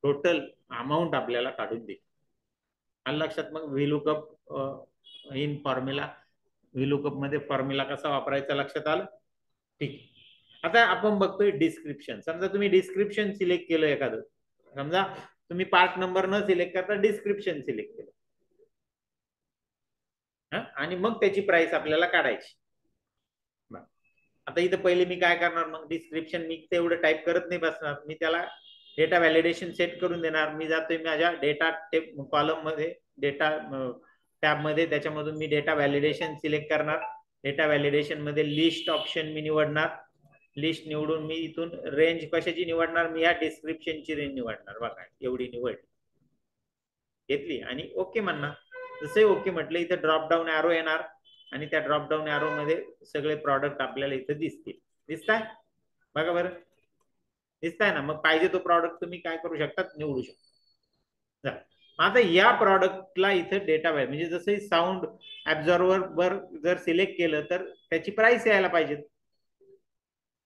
Speaker 1: टोटल अमाऊंट आपल्याला काढून दे. आलं लक्षात. मग V lookup in formula, V lookup मध्ये फॉर्म्युला कसा वापरायचा लक्षात आलं. ठीक. आता आपण बघतोय डिस्क्रिप्शन. समजा तुम्ही डिस्क्रिप्शन सिलेक्ट केलं एखादं, समजा तुम्ही पार्ट नंबर न सिलेक्ट करता डिस्क्रिप्शन सिलेक्ट केलं, आणि मग त्याची प्राइस आपल्याला काढायची. आता इथं पहिले मी काय करणार, मग डिस्क्रिप्शन मी तेवढं टाईप करत नाही बसणार, मी त्याला डेटा व्हॅलिडेशन सेट करून देणार. मी जातोय माझ्या डेटा कॉलम मध्ये, डेटा टॅब मध्ये, त्याच्यामधून मी डेटा व्हॅलिडेशन सिलेक्ट करणार. डेटा व्हॅलिडेशन मध्ये लिस्ट ऑप्शन मी निवडणार. लिस्ट निवडून मी इथून रेंज कशाची निवडणार, मी या डिस्क्रिप्शनची रेंज निवडणार. बघा एवढी निवड घेतली आणि ओके म्हणणार. जसं ओके म्हटलं, इथं ड्रॉप डाऊन ॲरो येणार आणि त्या ड्रॉप डाऊन ॲरो मध्ये सगळे प्रॉडक्ट आपल्याला इथं दिसतील. दिसताय बघा बरं, दिसताय ना. मग पाहिजे तो प्रॉडक्ट तुम्ही काय करू शकता, निवडू शकता. आता या प्रॉडक्टला इथं डेटा म्हणजे जसं साऊंड ऍब्झॉर्वर वर जर सिलेक्ट केलं तर त्याची प्राइस यायला पाहिजे,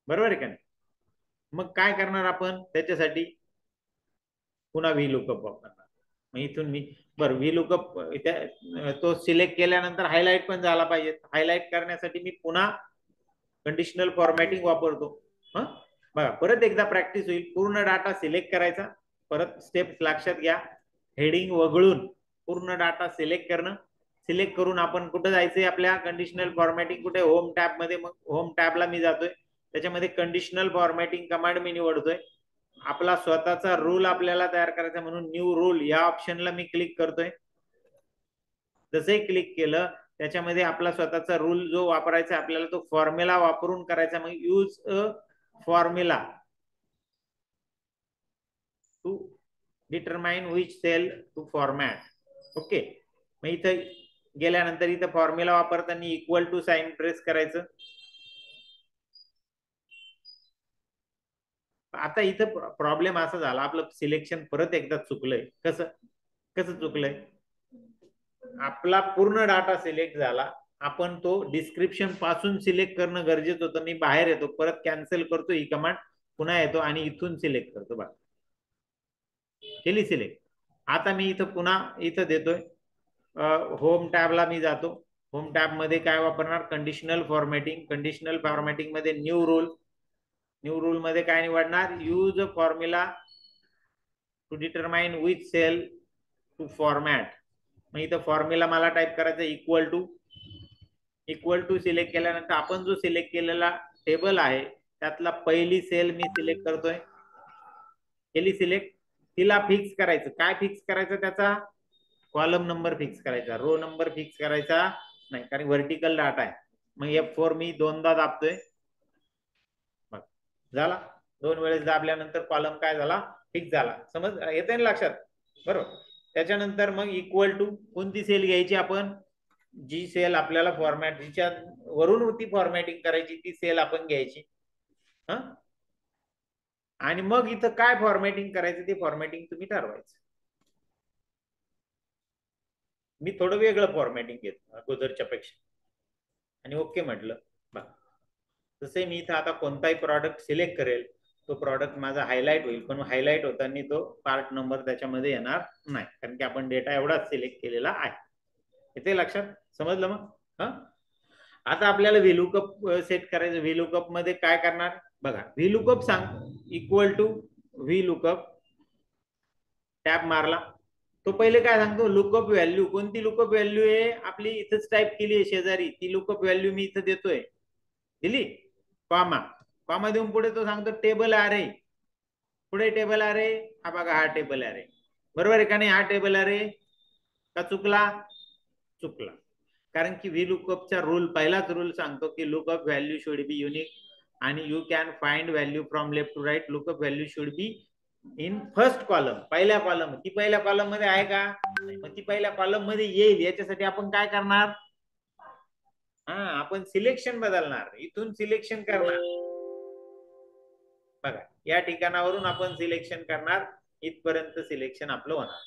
Speaker 1: बरोबर आहे का नाही. मग काय करणार आपण त्याच्यासाठी, पुन्हा व्ही लुकअप वापरणार. मग इथून मी बरं व्ही लुकअप तो सिलेक्ट केल्यानंतर हायलाइट पण झाला पाहिजे. हायलाइट करण्यासाठी मी पुन्हा कंडिशनल फॉर्मॅटिंग वापरतो. बघा परत एकदा प्रॅक्टिस होईल. पूर्ण डाटा सिलेक्ट करायचा, परत स्टेप्स लक्षात घ्या. हेडिंग वगळून पूर्ण डाटा सिलेक्ट करणं. सिलेक्ट करून आपण कुठं जायचंय, आपल्या कंडिशनल फॉर्मॅटिंग कुठे, होम टॅब मध्ये. मग होम टॅबला मी जातोय, त्याच्यामध्ये कंडिशनल फॉर्मॅटिंग कमांड मी निवडतोय. आपला स्वतःचा रूल आपल्याला तयार करायचा म्हणून न्यू रूल या ऑप्शनला मी क्लिक करतोय. जसंही क्लिक केलं त्याच्यामध्ये आपला स्वतःचा रूल जो वापरायचा आपल्याला तो फॉर्म्युला वापरून करायचा. मग use a formula to determine which cell to format. Okay. मग इथं गेल्यानंतर इथं फॉर्म्युला वापरताना इक्वल टू साइन प्रेस करायचं. आता इथं प्रॉब्लेम असा झाला, आपलं सिलेक्शन परत एकदा चुकलंय. कसं कसं चुकलंय, आपला पूर्ण डाटा सिलेक्ट झाला, आपण तो डिस्क्रिप्शन पासून सिलेक्ट करणं गरजेचं होतं. मी बाहेर येतो, परत कॅन्सल करतो ही कमांड, पुन्हा येतो आणि इथून सिलेक्ट करतो. बघा केली सिलेक्ट. आता मी इथं पुन्हा इथं देतोय, होम टॅबला मी जातो. होम टॅब मध्ये काय वापरणार, कंडिशनल फॉर्मॅटिंग. कंडिशनल फॉर्मॅटिंग मध्ये न्यू रूल. न्यू रूल मध्ये काय निवडणार, use formula to determine which cell to format. मग इथं फॉर्म्युला मला टाईप करायचं equal to. Equal to select केल्यानंतर आपण जो सिलेक्ट केलेला टेबल आहे त्यातला पहिली सेल मी सिलेक्ट करतोय. केली सिलेक्ट. तिला फिक्स करायचं. काय फिक्स करायचं, त्याचा कॉलम नंबर फिक्स करायचा, रो नंबर फिक्स करायचा नाही, कारण व्हर्टिकल डाटा आहे. मग F4 मी दोनदा दाबतोय. झाला. 2 वेळेस दाबल्यानंतर कॉलम काय झाला, फिक्स झाला. समज येते ना लक्षात, बरोबर. त्याच्यानंतर मग इक्वल टू कोणती सेल घ्यायची आपण, जी सेल आपल्याला फॉर्मॅट जिच्या वरून ती फॉर्मॅटिंग करायची ती सेल आपण घ्यायची. हा, आणि मग इथं काय फॉर्मॅटिंग करायचं ते फॉर्मॅटिंग तुम्ही ठरवायचं. मी थोडं वेगळं फॉर्मॅटिंग घेतो अगोदरच्या पेक्षा आणि ओके म्हटलं. तसे मी इथं आता कोणताही प्रॉडक्ट सिलेक्ट करेल तो प्रॉडक्ट माझा हायलाइट होईल, पण हायलाइट होताना तो पार्ट नंबर त्याच्यामध्ये येणार नाही, कारण की आपण डेटा एवढाच सिलेक्ट केलेला आहे. इथे लक्षात समजलं मग. हा, आता आपल्याला व्हीलुकअप सेट करायचं. व्हीलुकअप मध्ये काय करणार बघा. व्हीलुकअप सांग इक्वल टू व्हीलुकअप, टॅब मारला तो पहिले काय सांगतो, लुकअप व्हॅल्यू. कोणती लुकअप व्हॅल्यू आहे आपली, इथंच टाईप केली आहे शेजारी, ती लुकअप व्हॅल्यू मी इथं देतोय, दिली. कॉमा, कॉमा देऊन पुढे तो सांगतो टेबल अरे. पुढे टेबल अरे, हा बघा हा टेबल अरे, बरोबर आहे का नाही. हा टेबल अरे का चुकला, चुकला. कारण की व्हीलुकअपचा रूल, पहिलाच रूल सांगतो की lookup value should be unique आणि you can find value from left to right. Lookup value should be in first column, पहिल्या कॉलम. ती पहिल्या कॉलम मध्ये आहे का, मग ती पहिल्या कॉलम मध्ये येईल याच्यासाठी आपण काय करणार, हा आपण सिलेक्शन बदलणार, इथून सिलेक्शन करणार. बघा या ठिकाणावरून आपण सिलेक्शन करणार, इथपर्यंत सिलेक्शन आपलं होणार.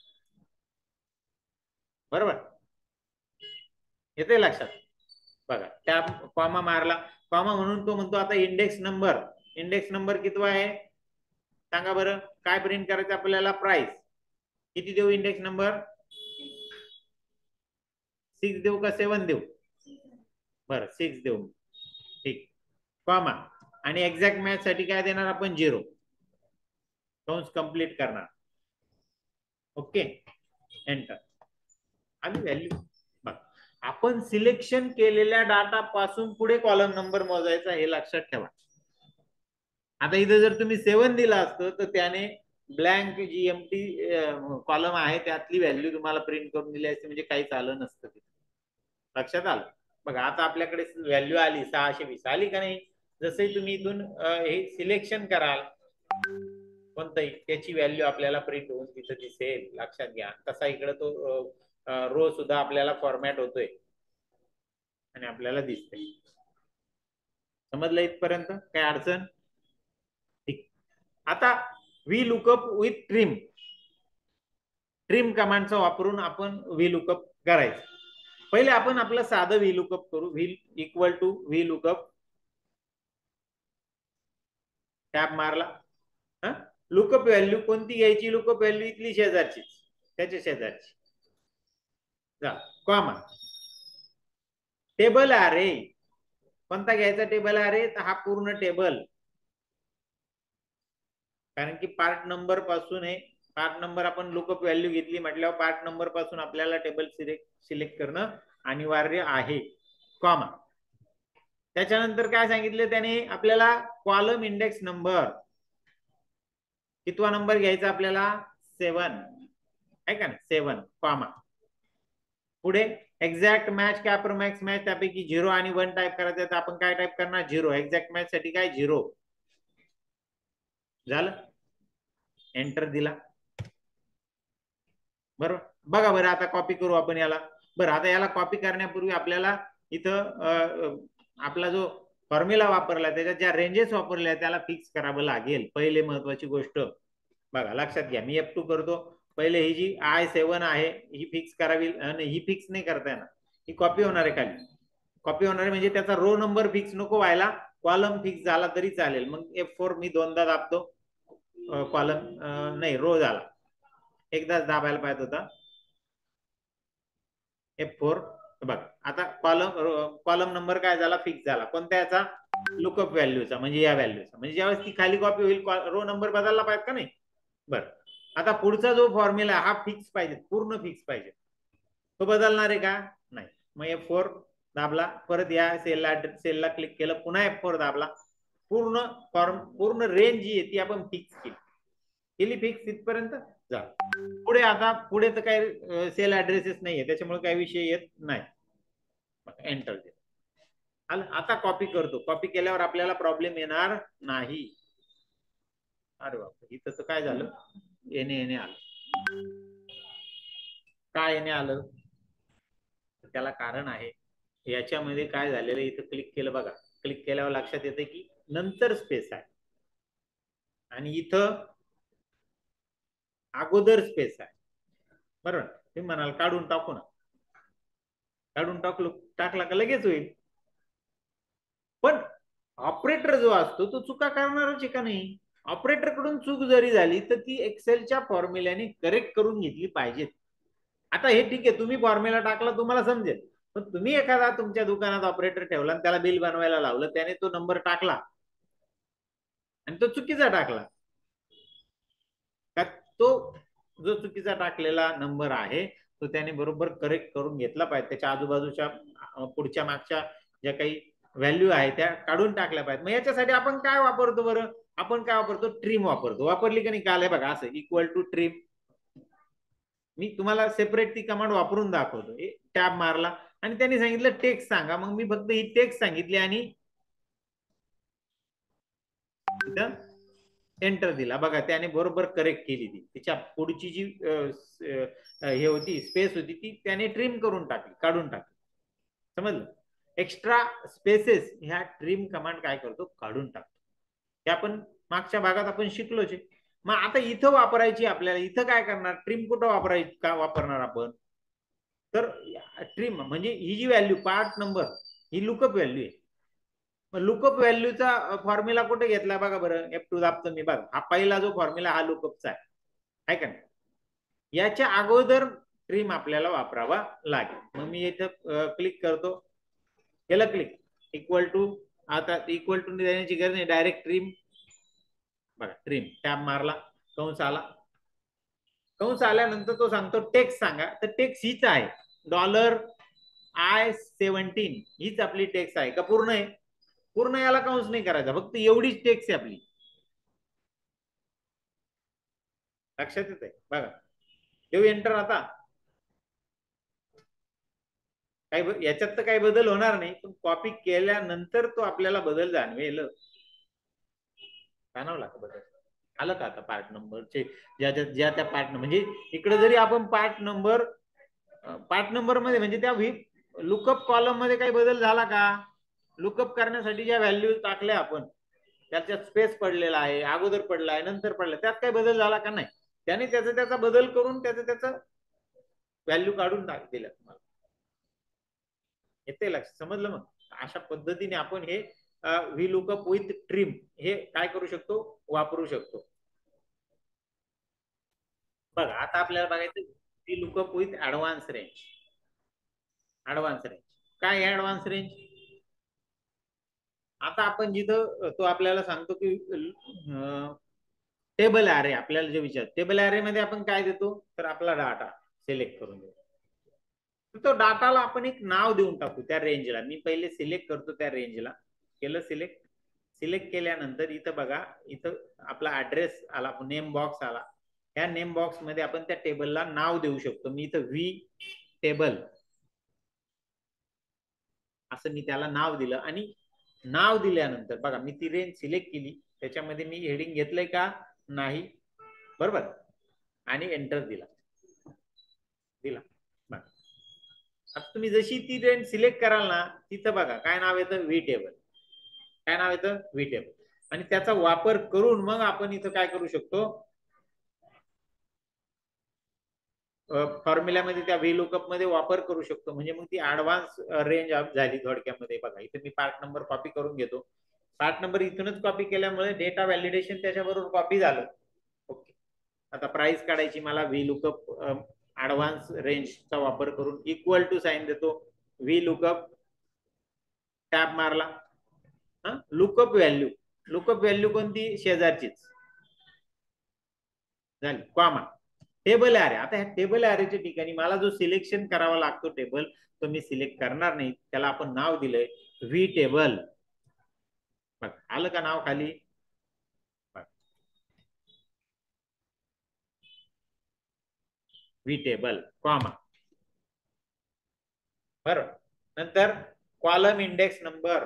Speaker 1: बरोबर, येते लक्षात. बघा त्या कॉमा मारला, कॉमा म्हणून तो म्हणतो आता इंडेक्स नंबर. इंडेक्स नंबर कितवा आहे सांगा बरं. काय प्रिंट करायचं आपल्याला, प्राइस. किती देऊ इंडेक्स नंबर, 6 देऊ का 7 देऊ, बरं 6 देऊ, ठीक. कॉमा आणि एक्झॅक्ट मॅच साठी काय देणार आपण, 0. कंस कंप्लीट करणार, ओके, एंटर. आणि व्हॅल्यू आपण सिलेक्शन केलेल्या डाटा पासून पुढे कॉलम नंबर मोजायचा, हे लक्षात ठेवा. आता इथं जर तुम्ही 7 दिला असतं तर त्याने ब्लँक जी एमटी कॉलम आहे त्यातली व्हॅल्यू तुम्हाला प्रिंट करून दिली असते, म्हणजे काहीच आलं नसतं. लक्षात आलं. बघा आता आपल्याकडे व्हॅल्यू आली 620, आली का नाही. जसंही तुम्ही इथून हे सिलेक्शन कराल कोणतंही, त्याची व्हॅल्यू आपल्याला प्रिंट होऊन तिथं दिसेल. लक्षात घ्या. तसा इकडे तो रो सुद्धा आपल्याला फॉर्मॅट होतोय आणि आपल्याला दिसतंय. समजलं इथपर्यंत, काय अडचण, ठीक. आता V lookup with trim, trim कमांडचा वापरून आपण व्ही लुकअप करायचं. पहिले आपण आपलं साधं व्ही लुकअप करू. V equal to V lookup, tab मारला. लुकअप व्हॅल्यू कोणती घ्यायची, लुकअप व्हॅल्यू इथली शेजारची, त्याच्या शेजारची, कॉमा. टेबल अरे कोणता घ्यायचा, टेबल अरे, तर हा पूर्ण टेबल, कारण की पार्ट नंबर पासून आहे. पार्ट नंबर आपण लुकअप व्हॅल्यू घेतली म्हटल्यावर पार्ट नंबर पासून आपल्याला टेबल सिलेक्ट करणं अनिवार्य आहे, कॉमा. त्याच्यानंतर काय सांगितलं त्याने आपल्याला, कॉलम इंडेक्स नंबर. कितवा नंबर घ्यायचा आपल्याला, 7 आहे का, 7, कॉमा. पुढे एक्झॅक्ट मॅच, कॅप्रमॅक्स मॅच, त्यापैकी 0 आणि 1 टाईप करायचं, तर आपण काय टाईप करणार, 0. एक्झॅक्ट मॅच साठी काय, 0 झालं. एंटर दिला, बरोबर. बघा बरं आता कॉपी करू आपण याला. बरं आता याला कॉपी करण्यापूर्वी आपल्याला इथं आपला जो फॉर्म्युला वापरला त्याच्यात ज्या रेंजेस वापरल्या त्याला फिक्स करावं लागेल. पहिले महत्वाची गोष्ट बघा लक्षात घ्या. मी F2 करतो. पहिले ही जी I7 आहे ही फिक्स करावी, ही फिक्स नाही करता येणार, ही कॉपी होणार आहे खाली. कॉपी होणार आहे म्हणजे त्याचा रो नंबर फिक्स नको व्हायला, कॉलम फिक्स झाला तरी चालेल. मग F4 मी दोनदा दाबतो, कॉलम नाही रो झाला, एकदाच दाबायला पाहिजे होता. F4 बघ आता कॉलम नंबर काय झाला, फिक्स झाला. कोणत्या याचा, लुकअप व्हॅल्यूचा, म्हणजे या व्हॅल्यूचा. म्हणजे ज्यावेळेस ती खाली कॉपी होईल रो नंबर बदलला पाहिजे का नाही. बरं आता पुढचा जो फॉर्म्युला हा फिक्स पाहिजे, पूर्ण फिक्स पाहिजे. तो बदलणार आहे का, नाही. मग F4 दाबला, परत या सेलला क्लिक केलं, पुन्हा F4 दाबला. पूर्ण रेंज जी आहे ती आपण फिक्स केली फिक्स इथपर्यंत जा. पुढे आता पुढे तर काही सेल ऍड्रेसेस नाहीये त्याच्यामुळे काही विषय येत नाही. एंटर दे. आता कॉपी करतो. कॉपी केल्यावर आपल्याला प्रॉब्लेम येणार नाही. अरे बाप, इथं तर काय झालं, येणे आलं. काय येणे आलं, त्याला कारण आहे. याच्यामध्ये काय झालेलं, इथं क्लिक केलं बघा, क्लिक केल्यावर लक्षात येतं की नंतर स्पेस आहे आणि इथं अगोदर स्पेस आहे. बरोबर, तुम्ही म्हणाल काढून टाकू ना, काढून टाकला का लगेच होईल. पण ऑपरेटर जो असतो तो चुका करणारच आहे का नाही. ऑपरेटर कडून चूक जरी झाली तर ती एक्सेलच्या फॉर्म्युल्याने करेक्ट करून घेतली पाहिजे. आता हे ठीक आहे, तुम्ही फॉर्म्युला टाकला तुम्हाला समजेल, पण तुम्ही एखादा तुमच्या दुकानात ऑपरेटर ठेवला आणि त्याला बिल बनवायला लावलं, त्याने तो नंबर टाकला आणि तो चुकीचा टाकला, का तो जो चुकीचा टाकलेला नंबर आहे तो त्याने बरोबर करेक्ट करून घेतला पाहिजे. त्याच्या आजूबाजूच्या पुढच्या मागच्या ज्या काही व्हॅल्यू आहे त्या काढून टाकल्या पाहिजेत. मग याच्यासाठी आपण काय वापरतो बरं, आपण काय वापरतो, ट्रिम वापरतो. वापरली का नाही काल, बघा असं इक्वल टू ट्रिम. मी तुम्हाला सेपरेट ती कमांड वापरून दाखवतो. टॅब मारला आणि त्यांनी सांगितलं टेक्स्ट सांगा, मग मी फक्त ही टेक्स्ट सांगितली आणि इथं एंटर दिला. बघा त्याने बरोबर करेक्ट केली. ती तिच्या पुढची जी हे होती स्पेस होती ती त्याने ट्रिम करून टाकली, काढून टाकली. समजलं. एक्स्ट्रा स्पेसेस ह्या ट्रिम कमांड काय करतो, काढून टाकतो. ते आपण मागच्या भागात आपण शिकलोच. मग आता इथं वापरायची आपल्याला, इथं काय करणार, ट्रिम कुठं वापरायची, का वापरणार आपण, तर ट्रिम म्हणजे ही जी व्हॅल्यू पार्ट नंबर ही लुकअप व्हॅल्यू आहे. लुकअप व्हॅल्यूचा फॉर्म्युला कुठे घेतला बघा बरं, F2 दाबतो मी, बघा हा पहिला जो फॉर्म्युला हा लुकअपचा आहे का नाही. याच्या अगोदर ट्रिम आपल्याला वापरावा लागेल. मग मी इथं क्लिक करतो, केलं क्लिक, इक्वल टू, आता इक्वल टू देण्याची गरज नाही, डायरेक्ट ट्रिम. बघा ट्रिम, टॅब मारला, कंस आला, कंस आल्यानंतर तो सांगतो टेक्स्ट सांगा, तर टेक्स्ट हीच आहे, $I-17 हीच आपली टेक्स्ट आहे का, पूर्ण आहे, पूर्ण याला कंस नाही करायचा, फक्त एवढीच टेक्स्ट आहे आपली. लक्षात येत आहे बघा, देऊ एंटर. आता काही याच्यात तर काही बदल होणार नाही, पण कॉपी केल्यानंतर तो आपल्याला बदल जाणवेल. जाणवला का बदल, आलं का आता पार्ट नंबरचे ज्या त्या पार्ट, म्हणजे इकडे जरी आपण पार्ट नंबर मध्ये म्हणजे त्या लुकअप कॉलम मध्ये काही बदल झाला का, लुकअप करण्यासाठी ज्या व्हॅल्यू टाकल्या आपण त्याच्यात स्पेस पडलेला आहे, अगोदर पडला आहे, नंतर पडला, त्यात काही बदल झाला का नाही, त्याने त्याचा बदल करून त्याचं व्हॅल्यू काढून दिलं तुम्हाला. येते लक्ष, समजलं. मग अशा पद्धतीने आपण हे व्ही लुकअप विथ ट्रिम हे काय करू शकतो, वापरू शकतो. बघा आता आपल्याला बघायचं V lookup with advance range. Advance range काय, ऍडव्हान्स रेंज आता आपण जिथं तो आपल्याला सांगतो की टेबल ॲरे, आपल्याला जे विचार टेबल ॲरे मध्ये आपण काय देतो, तर आपला डाटा सिलेक्ट करून देतो. तो डाटाला आपण एक नाव देऊन टाकू त्या रेंजला. मी पहिले सिलेक्ट करतो त्या रेंजला, केलं सिलेक्ट. सिलेक्ट केल्यानंतर इथं बघा, इथं आपला ऍड्रेस आला, नेम बॉक्स आला. या नेम बॉक्स मध्ये आपण त्या टेबलला नाव देऊ शकतो. मी इथं व्ही टेबल असं मी त्याला नाव दिलं आणि नाव दिल्यानंतर बघा मी ती रेंज सिलेक्ट केली, त्याच्यामध्ये मी हेडिंग घेतलंय का नाही, बरोबर, आणि एंटर दिला. आता तुम्ही जशी ती रेंज सिलेक्ट कराल ना, तिथं बघा काय नाव येतं, व्ही टेबल. काय नाव येतं, व्ही टेबल. आणि त्याचा वापर करून मग आपण इथं काय करू शकतो, फॉर्म्युल्यामध्ये त्या व्ही लुकअप मध्ये वापर करू शकतो. म्हणजे मग ती ऍडव्हान्स रेंज झाली थोडक्यामध्ये. बघा इथे मी पार्ट नंबर कॉपी करून घेतो. पार्ट नंबर इथूनच कॉपी केल्यामुळे डेटा व्हॅलिडेशन त्याच्याबरोबर कॉपी झालं. ओके, आता प्राइस काढायची मला, व्ही लुकअप ऍडव्हान्स रेंजचा वापर करून इक्वल टू साइन देतो, व्ही लुकअप, टॅब मारला, लुकअप व्हॅल्यू, लुकअप व्हॅल्यू कोणती, शेजारचीच झाली, कॉमा, टेबल ॲरे. आता ह्या टेबल ॲरेच्या ठिकाणी मला जो सिलेक्शन करावा लागतो टेबल, तो मी सिलेक्ट करणार नाही, त्याला आपण नाव दिलंय व्ही टेबल. आलं का नाव खाली, व्ही टेबल, कॉमा, बरोबर. नंतर कॉलम इंडेक्स नंबर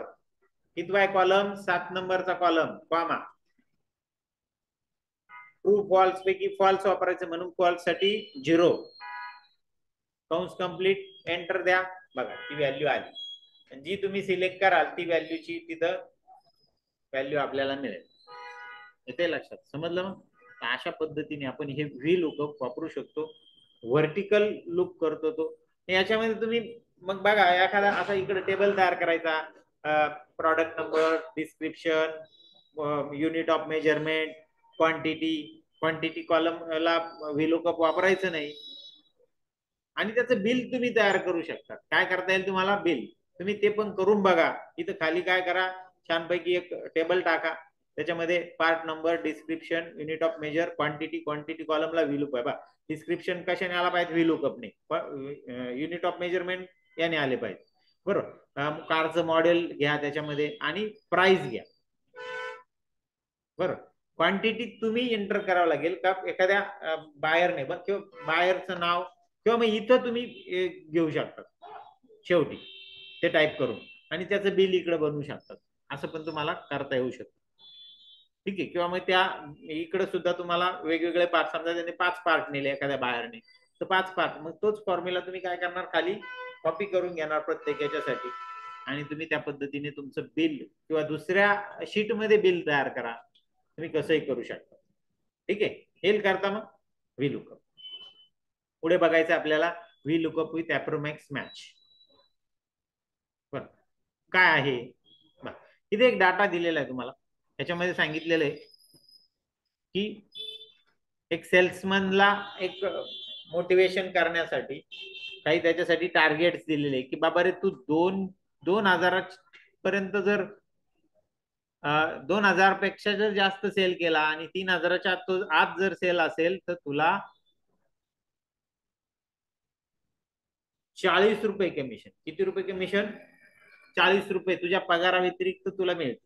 Speaker 1: कितवा आहे, कॉलम 7 नंबरचा कॉलम, कॉमा, ट्रू फॉल्स पैकी फॉल्स वापरायचं म्हणून फॉल्स साठी 0, कंस कंप्लीट, एंटर द्या. बघा ती व्हॅल्यू आली, जी तुम्ही सिलेक्ट कराल ती व्हॅल्यूची तिथं व्हॅल्यू आपल्याला मिळेल. येते लक्षात? समजलं? मग अशा पद्धतीने आपण हे व्ही लुकअप वापरू शकतो. व्हर्टिकल लुक करतो तो. याच्यामध्ये तुम्ही मग बघा एखादा असा इकडे टेबल तयार करायचा, product number, description, unit of measurement, quantity कॉलमला व्ही लुकअप वापरायचं नाही. आणि त्याचं बिल तुम्ही तयार करू शकता. काय करता येईल तुम्हाला? बिल. तुम्ही ते पण करून बघा. इथं खाली काय करा, छानपैकी एक टेबल टाका, त्याच्यामध्ये part number, description, unit of measure, quantity कॉलमला व्ही लुकअप आहे. डिस्क्रिप्शन कशाने आला पाहिजे? व्ही लुकअपने. युनिट ऑफ मेजरमेंट याने आले पाहिजे. बरोबर. कारचं मॉडेल घ्या त्याच्यामध्ये आणि प्राइस घ्या. बरोबर. क्वांटिटी तुम्ही एंटर करावं लागेल का एखाद्या बायरने, किंवा बायरचं नाव, किंवा मग इथं तुम्ही घेऊ शकता शेवटी ते टाईप करून, आणि त्याचं बिल इकडे बनवू शकतात. असं पण तुम्हाला करता येऊ शकतं. ठीक आहे. किंवा मग त्या इकडे सुद्धा तुम्हाला वेगवेगळे पार्ट, समजा त्यांनी 5 पार्ट नेले एखाद्या बायरने, तर 5 पार्ट, मग तोच फॉर्म्युला तुम्ही काय करणार, खाली कॉपी करून घेणार प्रत्येक याच्यासाठी, आणि तुम्ही त्या पद्धतीने तुमचं बिल किंवा दुसऱ्या शीटमध्ये बिल तयार करा. तुम्ही कसंही करू शकता. ठीक आहे. हे करता मग व्ही लुकअप. पुढे बघायचं आपल्याला व्ही लुकअप विथ अॅप्रोमॅक्स मॅच. बरं, काय आहे? इथे एक डाटा दिलेला आहे तुम्हाला. त्याच्यामध्ये सांगितलेलं आहे की एक सेल्समनला एक मोटिवेशन करण्यासाठी काही त्याच्यासाठी टार्गेट्स दिलेले, की बाबा रे तू 2,000 पर्यंत जर 2,000 पेक्षा जर जास्त सेल केला आणि 3,000च्या आत जर सेल असेल तर तुला 40 रुपये कमिशन. किती रुपये कमिशन? 40 रुपये तुझ्या पगारा व्यतिरिक्त तुला मिळते.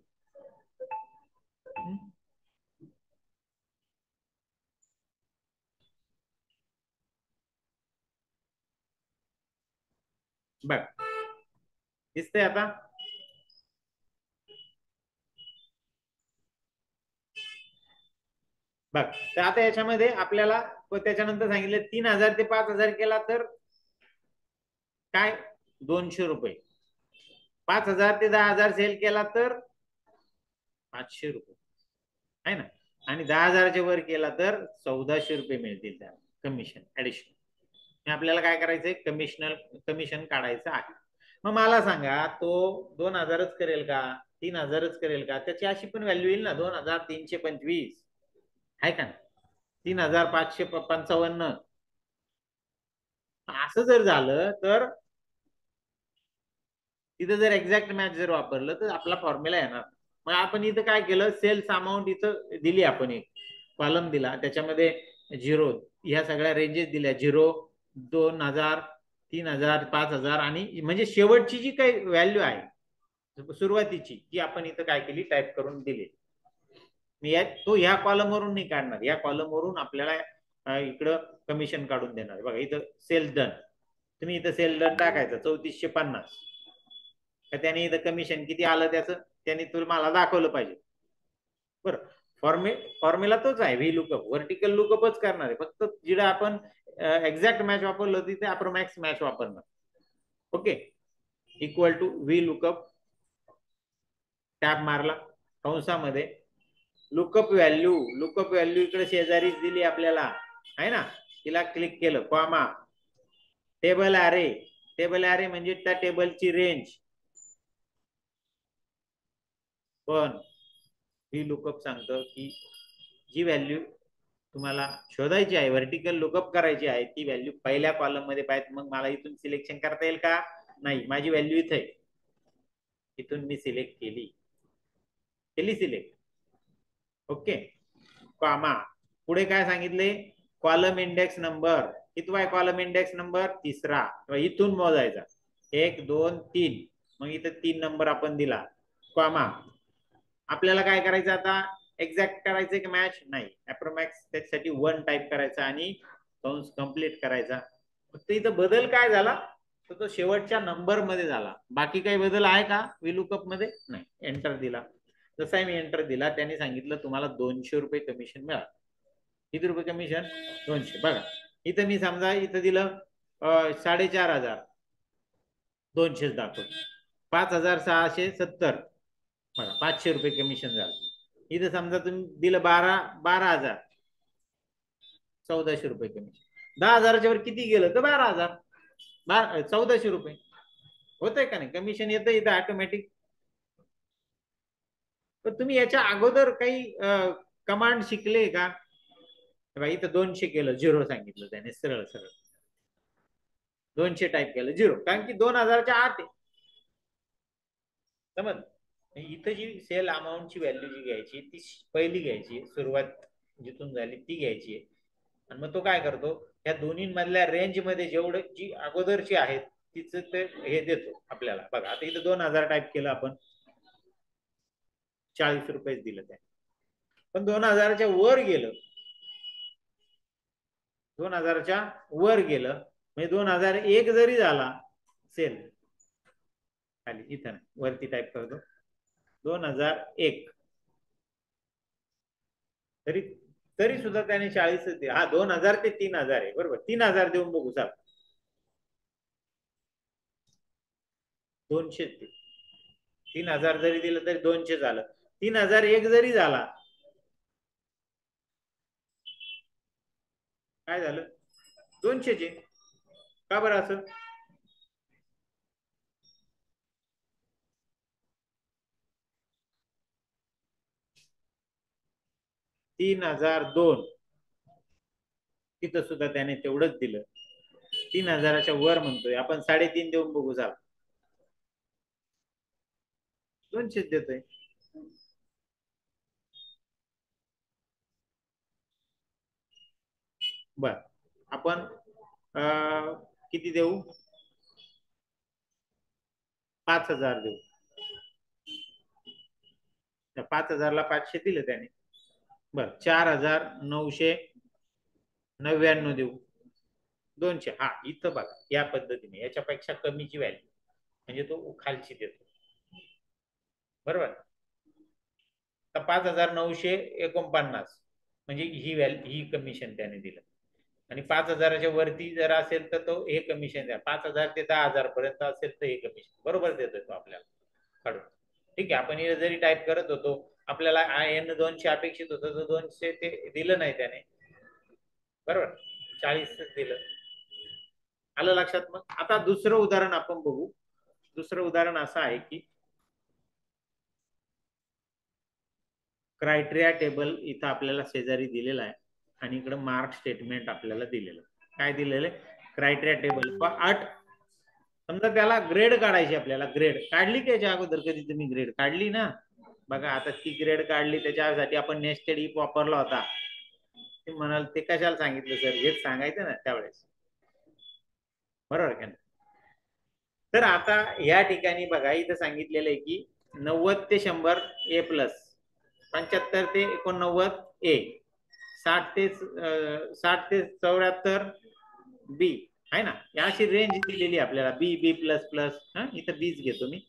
Speaker 1: बघ दिसतंय आता? बघ, तर आता याच्यामध्ये आपल्याला त्याच्यानंतर सांगितलं 3,000 ते 5,000 केला तर काय? 200 रुपये. 5,000 ते 10,000 सेल केला तर 500 रुपये आहे ना. आणि 10,000च्या वर केला तर 1,400 रुपये मिळतील त्या कमिशन ऍडिशनल. आपल्याला काय करायचंय? कमिशन काढायचं आहे. मग मला सांगा, तो 2,000च करेल का, 3,000च करेल का? त्याची अशी पण व्हॅल्यू येईल ना, 2,325 आहे का? 3,555. असं जर झालं तर तिथं जर एक्झॅक्ट मॅच जर वापरलं तर आपला फॉर्म्युला येणार. मग आपण इथं काय केलं, सेल्स अमाऊंट इथं दिली, आपण एक कॉलम दिला, त्याच्यामध्ये 0 ह्या सगळ्या रेंजेस दिल्या, 0, 2,000, 3,000, 5,000, आणि म्हणजे शेवटची जी काही व्हॅल्यू आहे सुरुवातीची, ती आपण इथं काय केली, टाईप करून दिली. तो ह्या कॉलम वरून नाही काढणार, या कॉलम वरून आपल्याला इकडं कमिशन काढून देणार. बघा इथं सेल्स डन, तुम्ही इथं सेल डन टाकायचं 3,450. त्याने इथं कमिशन किती आलं त्याचं, त्याने तुम्हाला दाखवलं पाहिजे. बरं. फॉर्म्युला तोच आहे, व्ही लुकअप. व्हर्टिकल लुकअपच करणार आहे, फक्त जिथे आपण एक्झॅक्ट मॅच वापरलं तिथे आपण मॅक्स मॅच वापरणार. Okay. Equal to V lookup, tab मारला, कंसामध्ये लुकअप व्हॅल्यू इकडे शेजारीच दिली आपल्याला आहे ना, तिला क्लिक केलं, कॉमा, टेबल ॲरे म्हणजे त्या टेबलची रेंज. पण व्ही लुकअप सांगतं की जी व्हॅल्यू तुम्हाला शोधायची आहे, व्हर्टिकल लुकअप करायची आहे, ती व्हॅल्यू पहिल्या कॉलम मध्ये पाहिजे. मग मला इथून सिलेक्शन करता येईल का? नाही, माझी व्हॅल्यू इथे, इथून मी सिलेक्ट केली सिलेक्ट. ओके. कॉमा, पुढे काय सांगितले? Column index number. कितवा आहे कॉलम इंडेक्स नंबर? 3रा. इथून मोजायचा, 1, 2, 3. मग इथं 3 नंबर आपण दिला, कॉमा. आपल्याला काय करायचं आता? एक्झॅक्ट करायचं की मॅच? नाही, अॅप्रोमॅक्स त्याच्यासाठी 1 टाईप करायचा आणि कंस कंप्लीट करायचा. फक्त इथं बदल काय झाला, तर तो शेवटच्या नंबर मध्ये झाला. बाकी काही बदल आहे का व्ही लुकअप मध्ये? नाही. एंटर दिला, जसा मी एंटर दिला त्याने सांगितलं तुम्हाला 200 रुपये कमिशन मिळालं. किती रुपये कमिशन? 200. बघा इथं मी समजा इथं दिलं 4,500. 200 दाखवतो. 5670 बघा, 500 रुपये कमिशन झालं. इथं समजा तुम्ही दिलं 12,000, 1400 रुपये कमिशन. 10,000च्या वर किती गेलं तर 12,000, 1400 रुपये होतंय का नाही. कमिशन येतं इथं ऑटोमॅटिक. पण तुम्ही याच्या अगोदर काही कमांड शिकले का? इथं 200 केलं, 0 सांगितलं त्याने, सरळ सरळ 200 टाईप केलं, 0, कारण की 2000च्या आत आहे. समज इथं जी सेल अमाऊंटची व्हॅल्यू जी घ्यायची ती पहिली घ्यायची, सुरुवात जिथून झाली ती घ्यायची आहे. आणि मग तो काय करतो, या दोन्ही मधल्या रेंज मध्ये जेवढं जी अगोदरची आहेत तिचं ते हे देतो आपल्याला. बघा आता इथं 2000 टाईप केलं आपण, 40 रुपयेच दिलं त्या. पण 2000च्या वर गेलं, 2000च्या वर गेलं म्हणजे 2001 जरी झाला सेल, खाली इथं वरती टाईप करतो 2001, तरी तरी सुद्धा त्याने 40 दिले. हा 2000 ते 3000 आहे, बरोबर. 3000 देऊन बघू साहेब. 200 3000 जरी दिलं तरी 200 झालं. 3001 जरी झाला काय झालं, 200चे. का बरं असं? 3002 तिथं सुद्धा त्याने तेवढंच दिलं. 3000च्या वर म्हणतोय आपण, 3.5 देऊन बघू साहेब. 200 देतोय. बर, आपण किती देऊ, 5000 देऊ. 5000ला 500 दिलं त्याने. बर, 4999 देऊ. 200. हा इथं बघा या पद्धतीने याच्यापेक्षा कमीची व्हॅल्यू म्हणजे तो खालची देतो, बरोबर. तर 5949 म्हणजे ही व्हॅल्यू, ही कमिशन त्याने दिलं. आणि 5000च्या वरती जर असेल तर तो हे कमिशन द्या. 5000 ते 10,000 पर्यंत असेल तर हे कमिशन बरोबर देतोय तो आपल्याला काढून. ठीक आहे, आपण जरी टाईप करत होतो आपल्याला n 200 अपेक्षित होतं, तर 200 ते दिलं नाही त्याने, बरोबर. 40 दिलं. आलं लक्षात. मग आता दुसरं उदाहरण आपण बघू. दुसरं उदाहरण असं आहे की क्रायटेरिया टेबल इथं आपल्याला शेजारी दिलेला आहे आणि इकडे मार्क स्टेटमेंट आपल्याला दिलेलं. काय दिलेलं आहे, क्रायटेरिया टेबल. 8 समजा त्याला ग्रेड काढायची, आपल्याला ग्रेड काढली त्याच्या अगोदर कधी तुम्ही ग्रेड काढली ना. बघा आता ती ग्रेड काढली, त्याच्यासाठी आपण नेस्टेड इफ वापरला होता. ते म्हणाल ते कशाला सांगितलं सर, हेच सांगायचं ना त्यावेळेस, बरोबर का. तर आता या ठिकाणी बघा इथं सांगितलेलं आहे की 90 ते 100 ए प्लस, 75 ते 89 ए, 60 ते 74 बी आहे ना. याची रेंज दिलेली आपल्याला, बी बी प्लस प्लस. इथं बीच घेतो मी.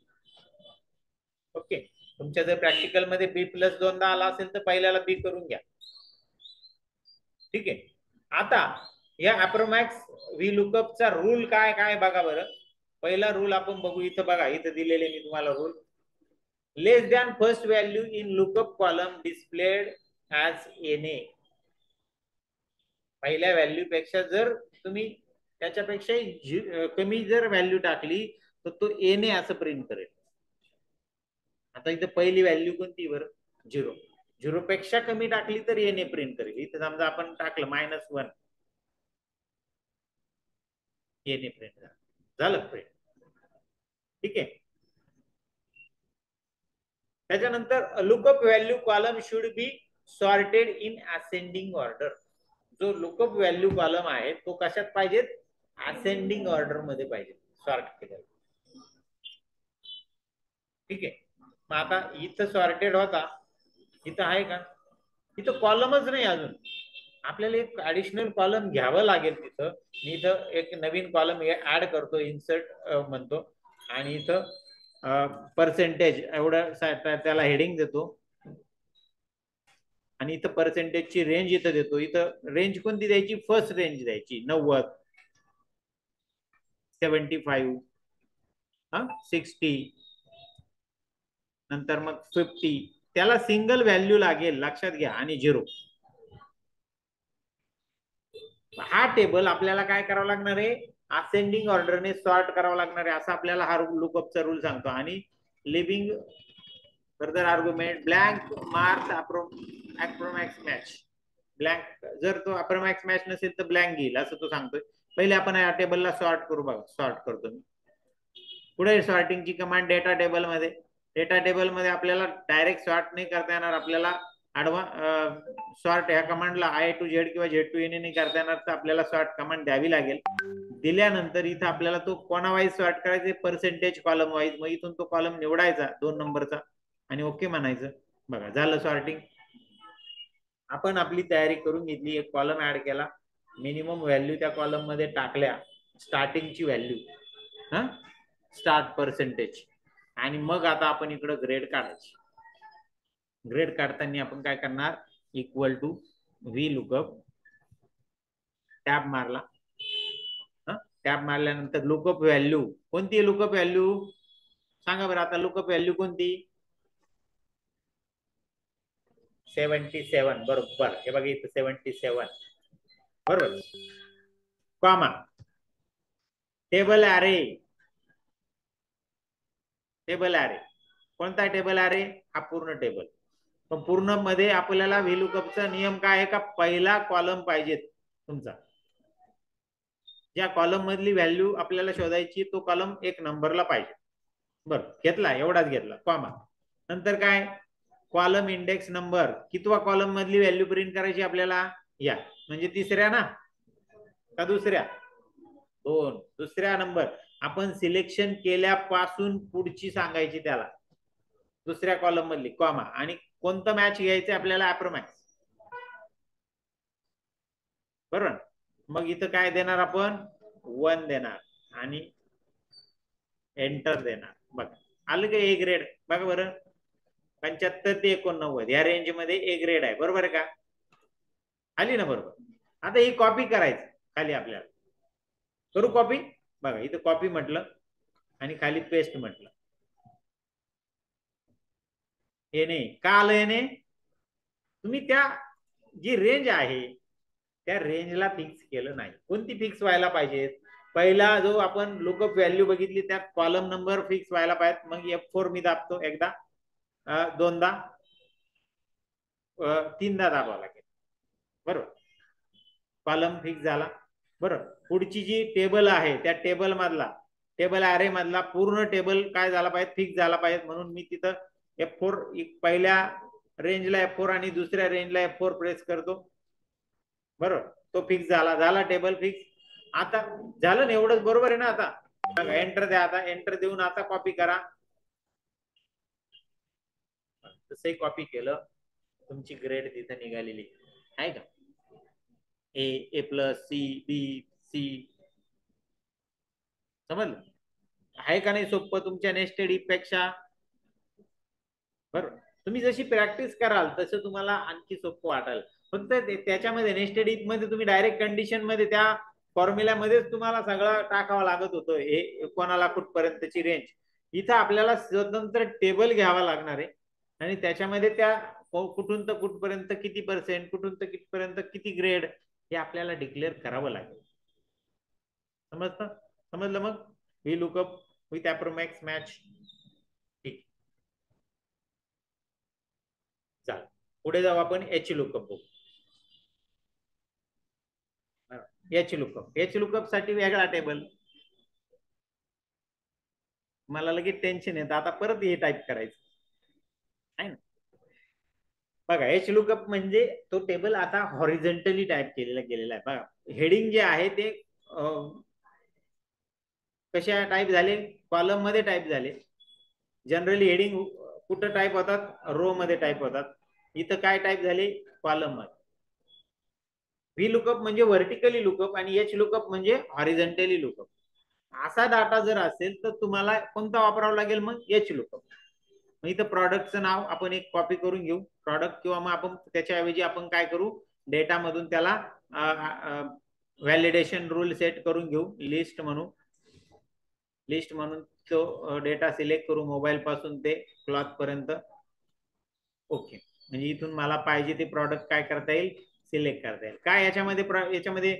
Speaker 1: ओके, तुमच्या जर प्रॅक्टिकल मध्ये बी प्लस दोनदा आला असेल तर पहिल्याला बी करून घ्या. ठीक आहे. आता या अप्रोमॅक्स व्ही लुकअपचा रूल काय काय बघा बरं. पहिला रूल आपण बघू. इथं बघा, इथं दिलेले मी तुम्हाला rule. Less than first value in lookup column displayed as N. पहिल्या व्हॅल्यू पेक्षा जर तुम्ही त्याच्यापेक्षा कमी जर व्हॅल्यू टाकली तर तो एन असं प्रिंट करेल. आता इथं पहिली व्हॅल्यू कोणती बरं, 0. 0 पेक्षा कमी टाकली तर एन प्रिंट करेल. इथं समजा आपण टाकलं -1, एन प्रिंट झालं प्रिंट. ठीक आहे. त्याच्यानंतर lookup value column should be sorted in ascending order. जो लुकअप व्हॅल्यू कॉलम आहे तो कशात पाहिजे, असेंडिंग ऑर्डर मध्ये पाहिजे सॉर्ट केलेला. ठीक आहे. मग आता इथं सॉर्टेड होता, इथं आहे का, इथं कॉलमच नाही अजून. आपल्याला एक ऍडिशनल कॉलम घ्यावं लागेल तिथं. मी इथं एक नवीन कॉलम ऍड करतो, इन्सर्ट म्हणतो, आणि इथं पर्सेंटेज एवढं त्याला हेडिंग देतो. आणि इथं पर्सेंटेजची रेंज इथं देतो. इथं रेंज कोणती द्यायची, फर्स्ट रेंज द्यायची, 90, 75, 60, नंतर मग 50, त्याला सिंगल व्हॅल्यू लागेल लक्षात घ्या, आणि 0. हा टेबल आपल्याला काय करावं लागणार आहे, असेंडिंग ऑर्डरने सॉर्ट करावं लागणार आहे, असा आपल्याला हा लुकअपचा रूल सांगतो. आणि leaving further argument blank marks approx match. Blank जर तो अप्रॉक्स मॅच नसेल तर ब्लँक घेईल असं तो सांगतोय. पहिले आपण या टेबलला सॉर्ट करू बघा. सॉर्ट करतो मी. पुढे सॉर्टिंगची कमांड डेटा टेबल मध्ये. डेटा टेबल मध्ये आपल्याला डायरेक्ट सॉर्ट नाही करता येणार, आपल्याला सॉर्ट ह्या कमांडला I to Z किंवा Z to N नाही करता येणार, तर आपल्याला सॉर्ट कमांड द्यावी लागेल. दिल्यानंतर इथं आपल्याला तो कोणावाईज सॉर्ट करायचे, पर्सेंटेज कॉलम वाईज. मग इथून तो कॉलम निवडायचा 2 नंबरचा आणि ओके म्हणायचं. बघा झालं सॉर्टिंग. आपण आपली तयारी करून घेतली. एक कॉलम ऍड केला, मिनिमम व्हॅल्यू त्या कॉलम मध्ये टाकल्या, स्टार्टिंगची व्हॅल्यू स्टार्ट पर्सेंटेज, आणि मग आता आपण इकडे ग्रेड काढायची. ग्रेड काढताना आपण काय करणार, equal to V lookup, tab मारला. टॅब मारल्यानंतर लुकअप व्हॅल्यू कोणती, लुकअप व्हॅल्यू सांगा बरं आता. लुकअप व्हॅल्यू कोणती, 77 बरोबर. हे बघा इथं 77 बरोबर. Comma table array. Table array कोणता टेबल ॲरे, हा पूर्ण टेबल. पण पूर्ण मध्ये आपल्याला व्हीलुकअपचा नियम काय आहे का, पहिला कॉलम पाहिजे तुमचा. ज्या कॉलम मधली व्हॅल्यू आपल्याला शोधायची तो कॉलम 1 नंबरला पाहिजे. बरं घेतला, एवढाच घेतला कॉमा. नंतर काय, कॉलम इंडेक्स नंबर, कितवा कॉलम मधली व्हॅल्यू प्रिंट करायची आपल्याला, या म्हणजे तिसऱ्या ना का दुसऱ्या, 2 दुसऱ्या नंबर. आपण सिलेक्शन केल्यापासून पुढची सांगायची त्याला, दुसऱ्या कॉलम मधली कॉमा. आणि कोणतं मॅच घ्यायचं आपल्याला, अप्रॉक्स बरोबर. मग इथं काय देणार आपण, 1 देणार आणि एंटर देणार. बघा आलं का ए ग्रेड. बघा बरं 75 ते 89 या रेंज मध्ये ए ग्रेड आहे, बरोबर आहे का, आली ना बरोबर. आता ही कॉपी करायचं खाली आपल्याला. करू कॉपी. बघा इथं कॉपी म्हटलं आणि खाली पेस्ट म्हटलं. येणे का आलं, येणे तुम्ही त्या जी रेंज आहे त्या रेंजला फिक्स केलं नाही. कोणती फिक्स व्हायला पाहिजे, पहिला जो आपण लुकअप व्हॅल्यू बघितली त्या कॉलम नंबर फिक्स व्हायला पाहिजे. मग F4 मी दाबतो, एकदा, दोनदा, तीनदा दाबावं लागेल, बरोबर. कॉलम फिक्स झाला, बरोबर. पुढची जी टेबल आहे त्या टेबल मधला, टेबल ॲरे मधला पूर्ण टेबल काय झाला पाहिजे, फिक्स झाला पाहिजे. म्हणून मी तिथं F4 पहिल्या रेंजला F4 आणि दुसऱ्या रेंजला F4 प्रेस करतो, बरोबर. तो फिक्स झाला, झाला टेबल फिक्स. आता झालं ना एवढंच, बरोबर आहे ना. आता बघा एंटर द्या. आता एंटर देऊन आता कॉपी करा. तसंही कॉपी केलं, तुमची ग्रेड तिथे निघालेली आहे का, ए प्लस, सी, बी, सी. समजलं आहे का नाही सोपं तुमच्या नेस्टेड इफ पेक्षा, बरोबर. तुम्ही जशी प्रॅक्टिस कराल तसं तुम्हाला आणखी सोपं वाटेल. फक्त त्याच्यामध्ये नेस्टेड इफ मध्ये तुम्ही डायरेक्ट कंडिशन मध्ये त्या फॉर्म्युल्यामध्येच तुम्हाला सगळं टाकावं लागत होतं, हे कोणाला कुठपर्यंतची रेंज. इथं आपल्याला स्वतंत्र टेबल घ्यावा लागणार आहे आणि त्याच्यामध्ये त्या कुठून तर कुठपर्यंत किती पर्सेंट, कुठून तर कितीपर्यंत किती ग्रेड, हे आपल्याला डिक्लेअर करावं लागेल. समजतं, समजलं. मग V lookup with approx match. ठीक, चल पुढे जाऊ आपण. एच लुकअप बघू. एच लुकअप, एच लुकअप साठी वेगळा टेबल. मला लगेच टेन्शन येतं, आता परत हे टाईप करायचं आहे ना. बघा एच लुकअप म्हणजे तो टेबल आता हॉरिझॉन्टली टाईप केलेला गेलेला आहे. बघा हेडिंग जे आहे ते कशा टाईप झाले, कॉलम मध्ये टाईप झाले. जनरली हेडिंग कुठं टाईप होतात, रो मध्ये टाईप होतात. इथं काय टाईप झाले, कॉलम मध्ये. व्ही लुकअप म्हणजे व्हर्टिकली लुकअप आणि एच लुकअप म्हणजे हॉरिझॉन्टली लुकअप. असा डाटा जर असेल तर तुम्हाला कोणता वापरावा लागेल, मग एच लुकअप. मग इथं प्रॉडक्टचं नाव आपण एक कॉपी करून घेऊ, प्रॉडक्ट, किंवा मग आपण त्याच्याऐवजी आपण काय करू, डेटा मधून त्याला व्हॅलिडेशन रूल सेट करून घेऊ, लिस्ट म्हणून. लिस्ट म्हणून तो डेटा सिलेक्ट करू मोबाईल पासून ते क्लॉथ पर्यंत. ओके, म्हणजे इथून मला पाहिजे ते प्रॉडक्ट काय करता येईल, सिलेक्ट करता येईल. काय याच्यामध्ये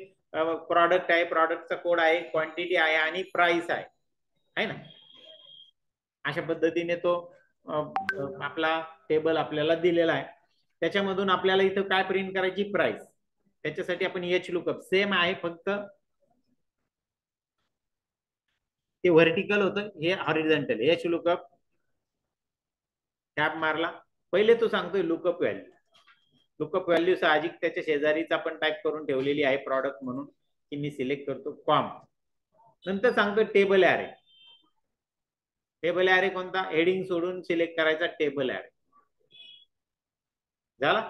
Speaker 1: प्रॉडक्ट आहे, प्रॉडक्टचा कोड आहे, क्वांटिटी आहे आणि प्राइस आहे ना. अशा पद्धतीने तो आपला टेबल आपल्याला दिलेला आहे. त्याच्यामधून आपल्याला इथं काय प्रिंट करायची, प्राइस. त्याच्यासाठी आपण एच लुकअप सेम आहे, फक्त ते व्हर्टिकल होतं, हे हॉरिझॉन्टल. एच लुकअप टॅब मारला, पहिले तो सांगतोय लुकअप व्हॅल्यू. लुकअप व्हॅल्यू साहजिक त्याच्या शेजारीच आपण टाईप करून ठेवलेली आहे प्रॉडक्ट म्हणून, की मी सिलेक्ट करतो कॉम. नंतर सांगतो टेबल ॲरे. टेबल ॲरे कोणता, हेडिंग सोडून सिलेक्ट करायचा टेबल ॲरे. झाला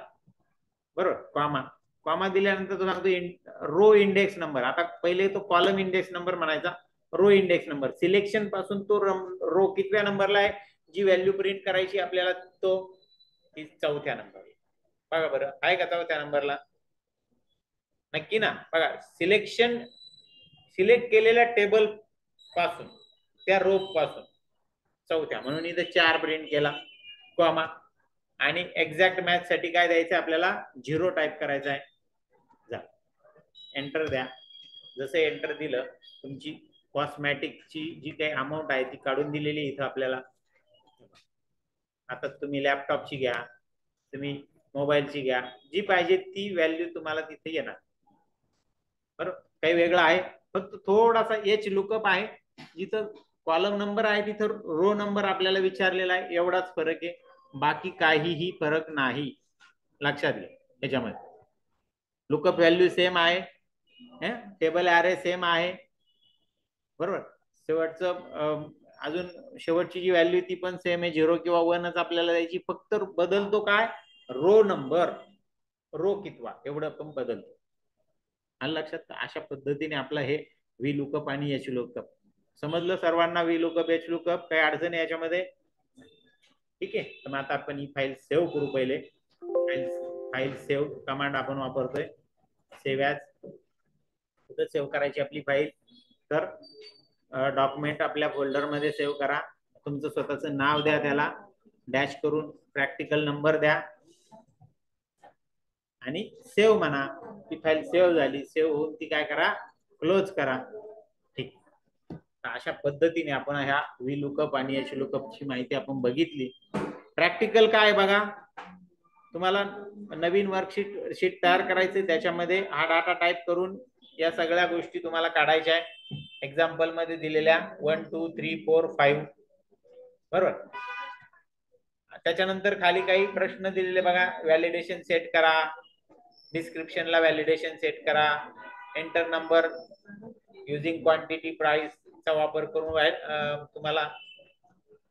Speaker 1: बरोबर. कॉमा, कॉमा दिल्यानंतर तो सांगतो रो इंडेक्स नंबर. आता पहिले तो कॉलम इंडेक्स नंबर म्हणायचा, रो इंडेक्स नंबर. सिलेक्शन पासून तो रो कितव्या नंबरला आहे, जी व्हॅल्यू प्रिंट करायची आपल्याला, तो 4थ्या नंबर. बघा बरं, आहे का 4थ्या नंबरला, नक्की ना. बघा, सिलेक्ट केलेल्या टेबल पासून, त्या रो पासून 4थ्या, म्हणून इथं 4 प्रिंट केला, कॉमा. आणि एक्झॅक्ट मॅच साठी काय द्यायचं आपल्याला, 0 टाईप करायचा आहे. जा, एंटर द्या. जसं एंटर दिलं, तुमची कॉस्मॅटिकची जी काही अमाऊंट आहे ती काढून दिलेली इथं आपल्याला. आता तुम्ही लॅपटॉपची घ्या, तुम्ही मोबाईलची घ्या, जी पाहिजे ती व्हॅल्यू तुम्हाला तिथे येणार. बरोबर, काही वेगळं आहे, फक्त थोडासा एच लुकअप आहे. जिथं कॉलम नंबर आहे तिथं रो नंबर आपल्याला विचारलेला आहे, एवढाच फरक आहे. बाकी काहीही फरक नाही, लक्षात घ्या. याच्यामध्ये लुकअप व्हॅल्यू सेम आहे, टेबल ॲरे सेम आहे. बरोबर, शेवटचं अजून शेवटची जी व्हॅल्यू ती पण सेम आहे, 0 किंवा 1च आपल्याला द्यायची. फक्त बदलतो काय, रो नंबर, रो कितवा, एवढं पण बदलतो. आणि लक्षात, अशा पद्धतीने आपलं हे व्ही लुकअप आणि एच लुकअप समजलं सर्वांना. व्ही लुकअप, एच लुकअप, काही अडचण आहे याच्यामध्ये, ठीक आहे. तर मग आता आपण ही फाईल सेव्ह करू. पहिले फाईल सेव्ह कमांड आपण वापरतोय, सेव्ह ॲज. कुठं सेव्ह करायची आपली फाईल, तर डॉक्युमेंट आपल्या फोल्डरमध्ये सेव्ह करा. तुमचं स्वतःचं नाव द्या, त्याला डॅश करून प्रॅक्टिकल नंबर द्या आणि सेव्ह म्हणा. ती फाईल सेव्ह झाली, सेव्ह होऊन ती काय करा, क्लोज करा. ठीक, अशा पद्धतीने आपण ह्या व्ही लुकअप आणि एच लुकअप ची माहिती आपण बघितली. प्रॅक्टिकल काय बघा, तुम्हाला नवीन वर्कशीट तयार करायचे, त्याच्यामध्ये हा डाटा टाईप करून या सगळ्या गोष्टी तुम्हाला काढायच्या आहे. एक्झाम्पल मध्ये दिलेल्या 1 2 3 4 5, बरोबर. त्याच्यानंतर खाली काही प्रश्न दिलेले बघा, व्हॅलिडेशन सेट करा, डिस्क्रिप्शनला व्हॅलिडेशन सेट करा, enter number using quantity price चा वापर करून तुम्हाला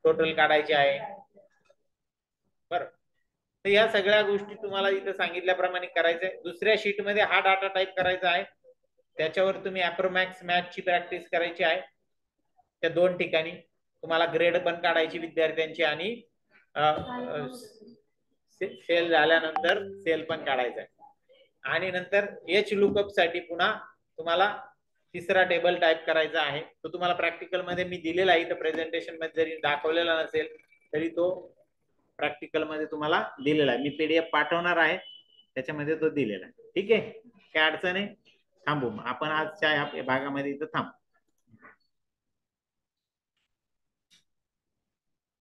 Speaker 1: टोटल काढायचे आहे. बरं, तर या सगळ्या गोष्टी तुम्हाला इथं सांगितल्याप्रमाणे करायचंय. दुसऱ्या शीट मध्ये हा डाटा टाईप करायचा आहे, त्याच्यावर तुम्ही अॅप्रोमॅक्स मॅथ ची प्रॅक्टिस करायची आहे. त्या 2 ठिकाणी तुम्हाला ग्रेड पण काढायची विद्यार्थ्यांची आणि सेल झाल्यानंतर सेल पण काढायचा आहे. आणि नंतर एच लुकअप साठी पुन्हा तुम्हाला तिसरा टेबल टाईप करायचा आहे. तो तुम्हाला प्रॅक्टिकल मध्ये मी दिलेला आहे, तर प्रेझेंटेशन मध्ये जरी दाखवलेला नसेल तरी तो प्रॅक्टिकल मध्ये तुम्हाला दिलेला आहे. मी पीडीएफ पाठवणार आहे, त्याच्यामध्ये तो दिलेला आहे. ठीक आहे, काय अडचण आहे, थांबू आपण आजच्या या भागामध्ये इथं थांबू.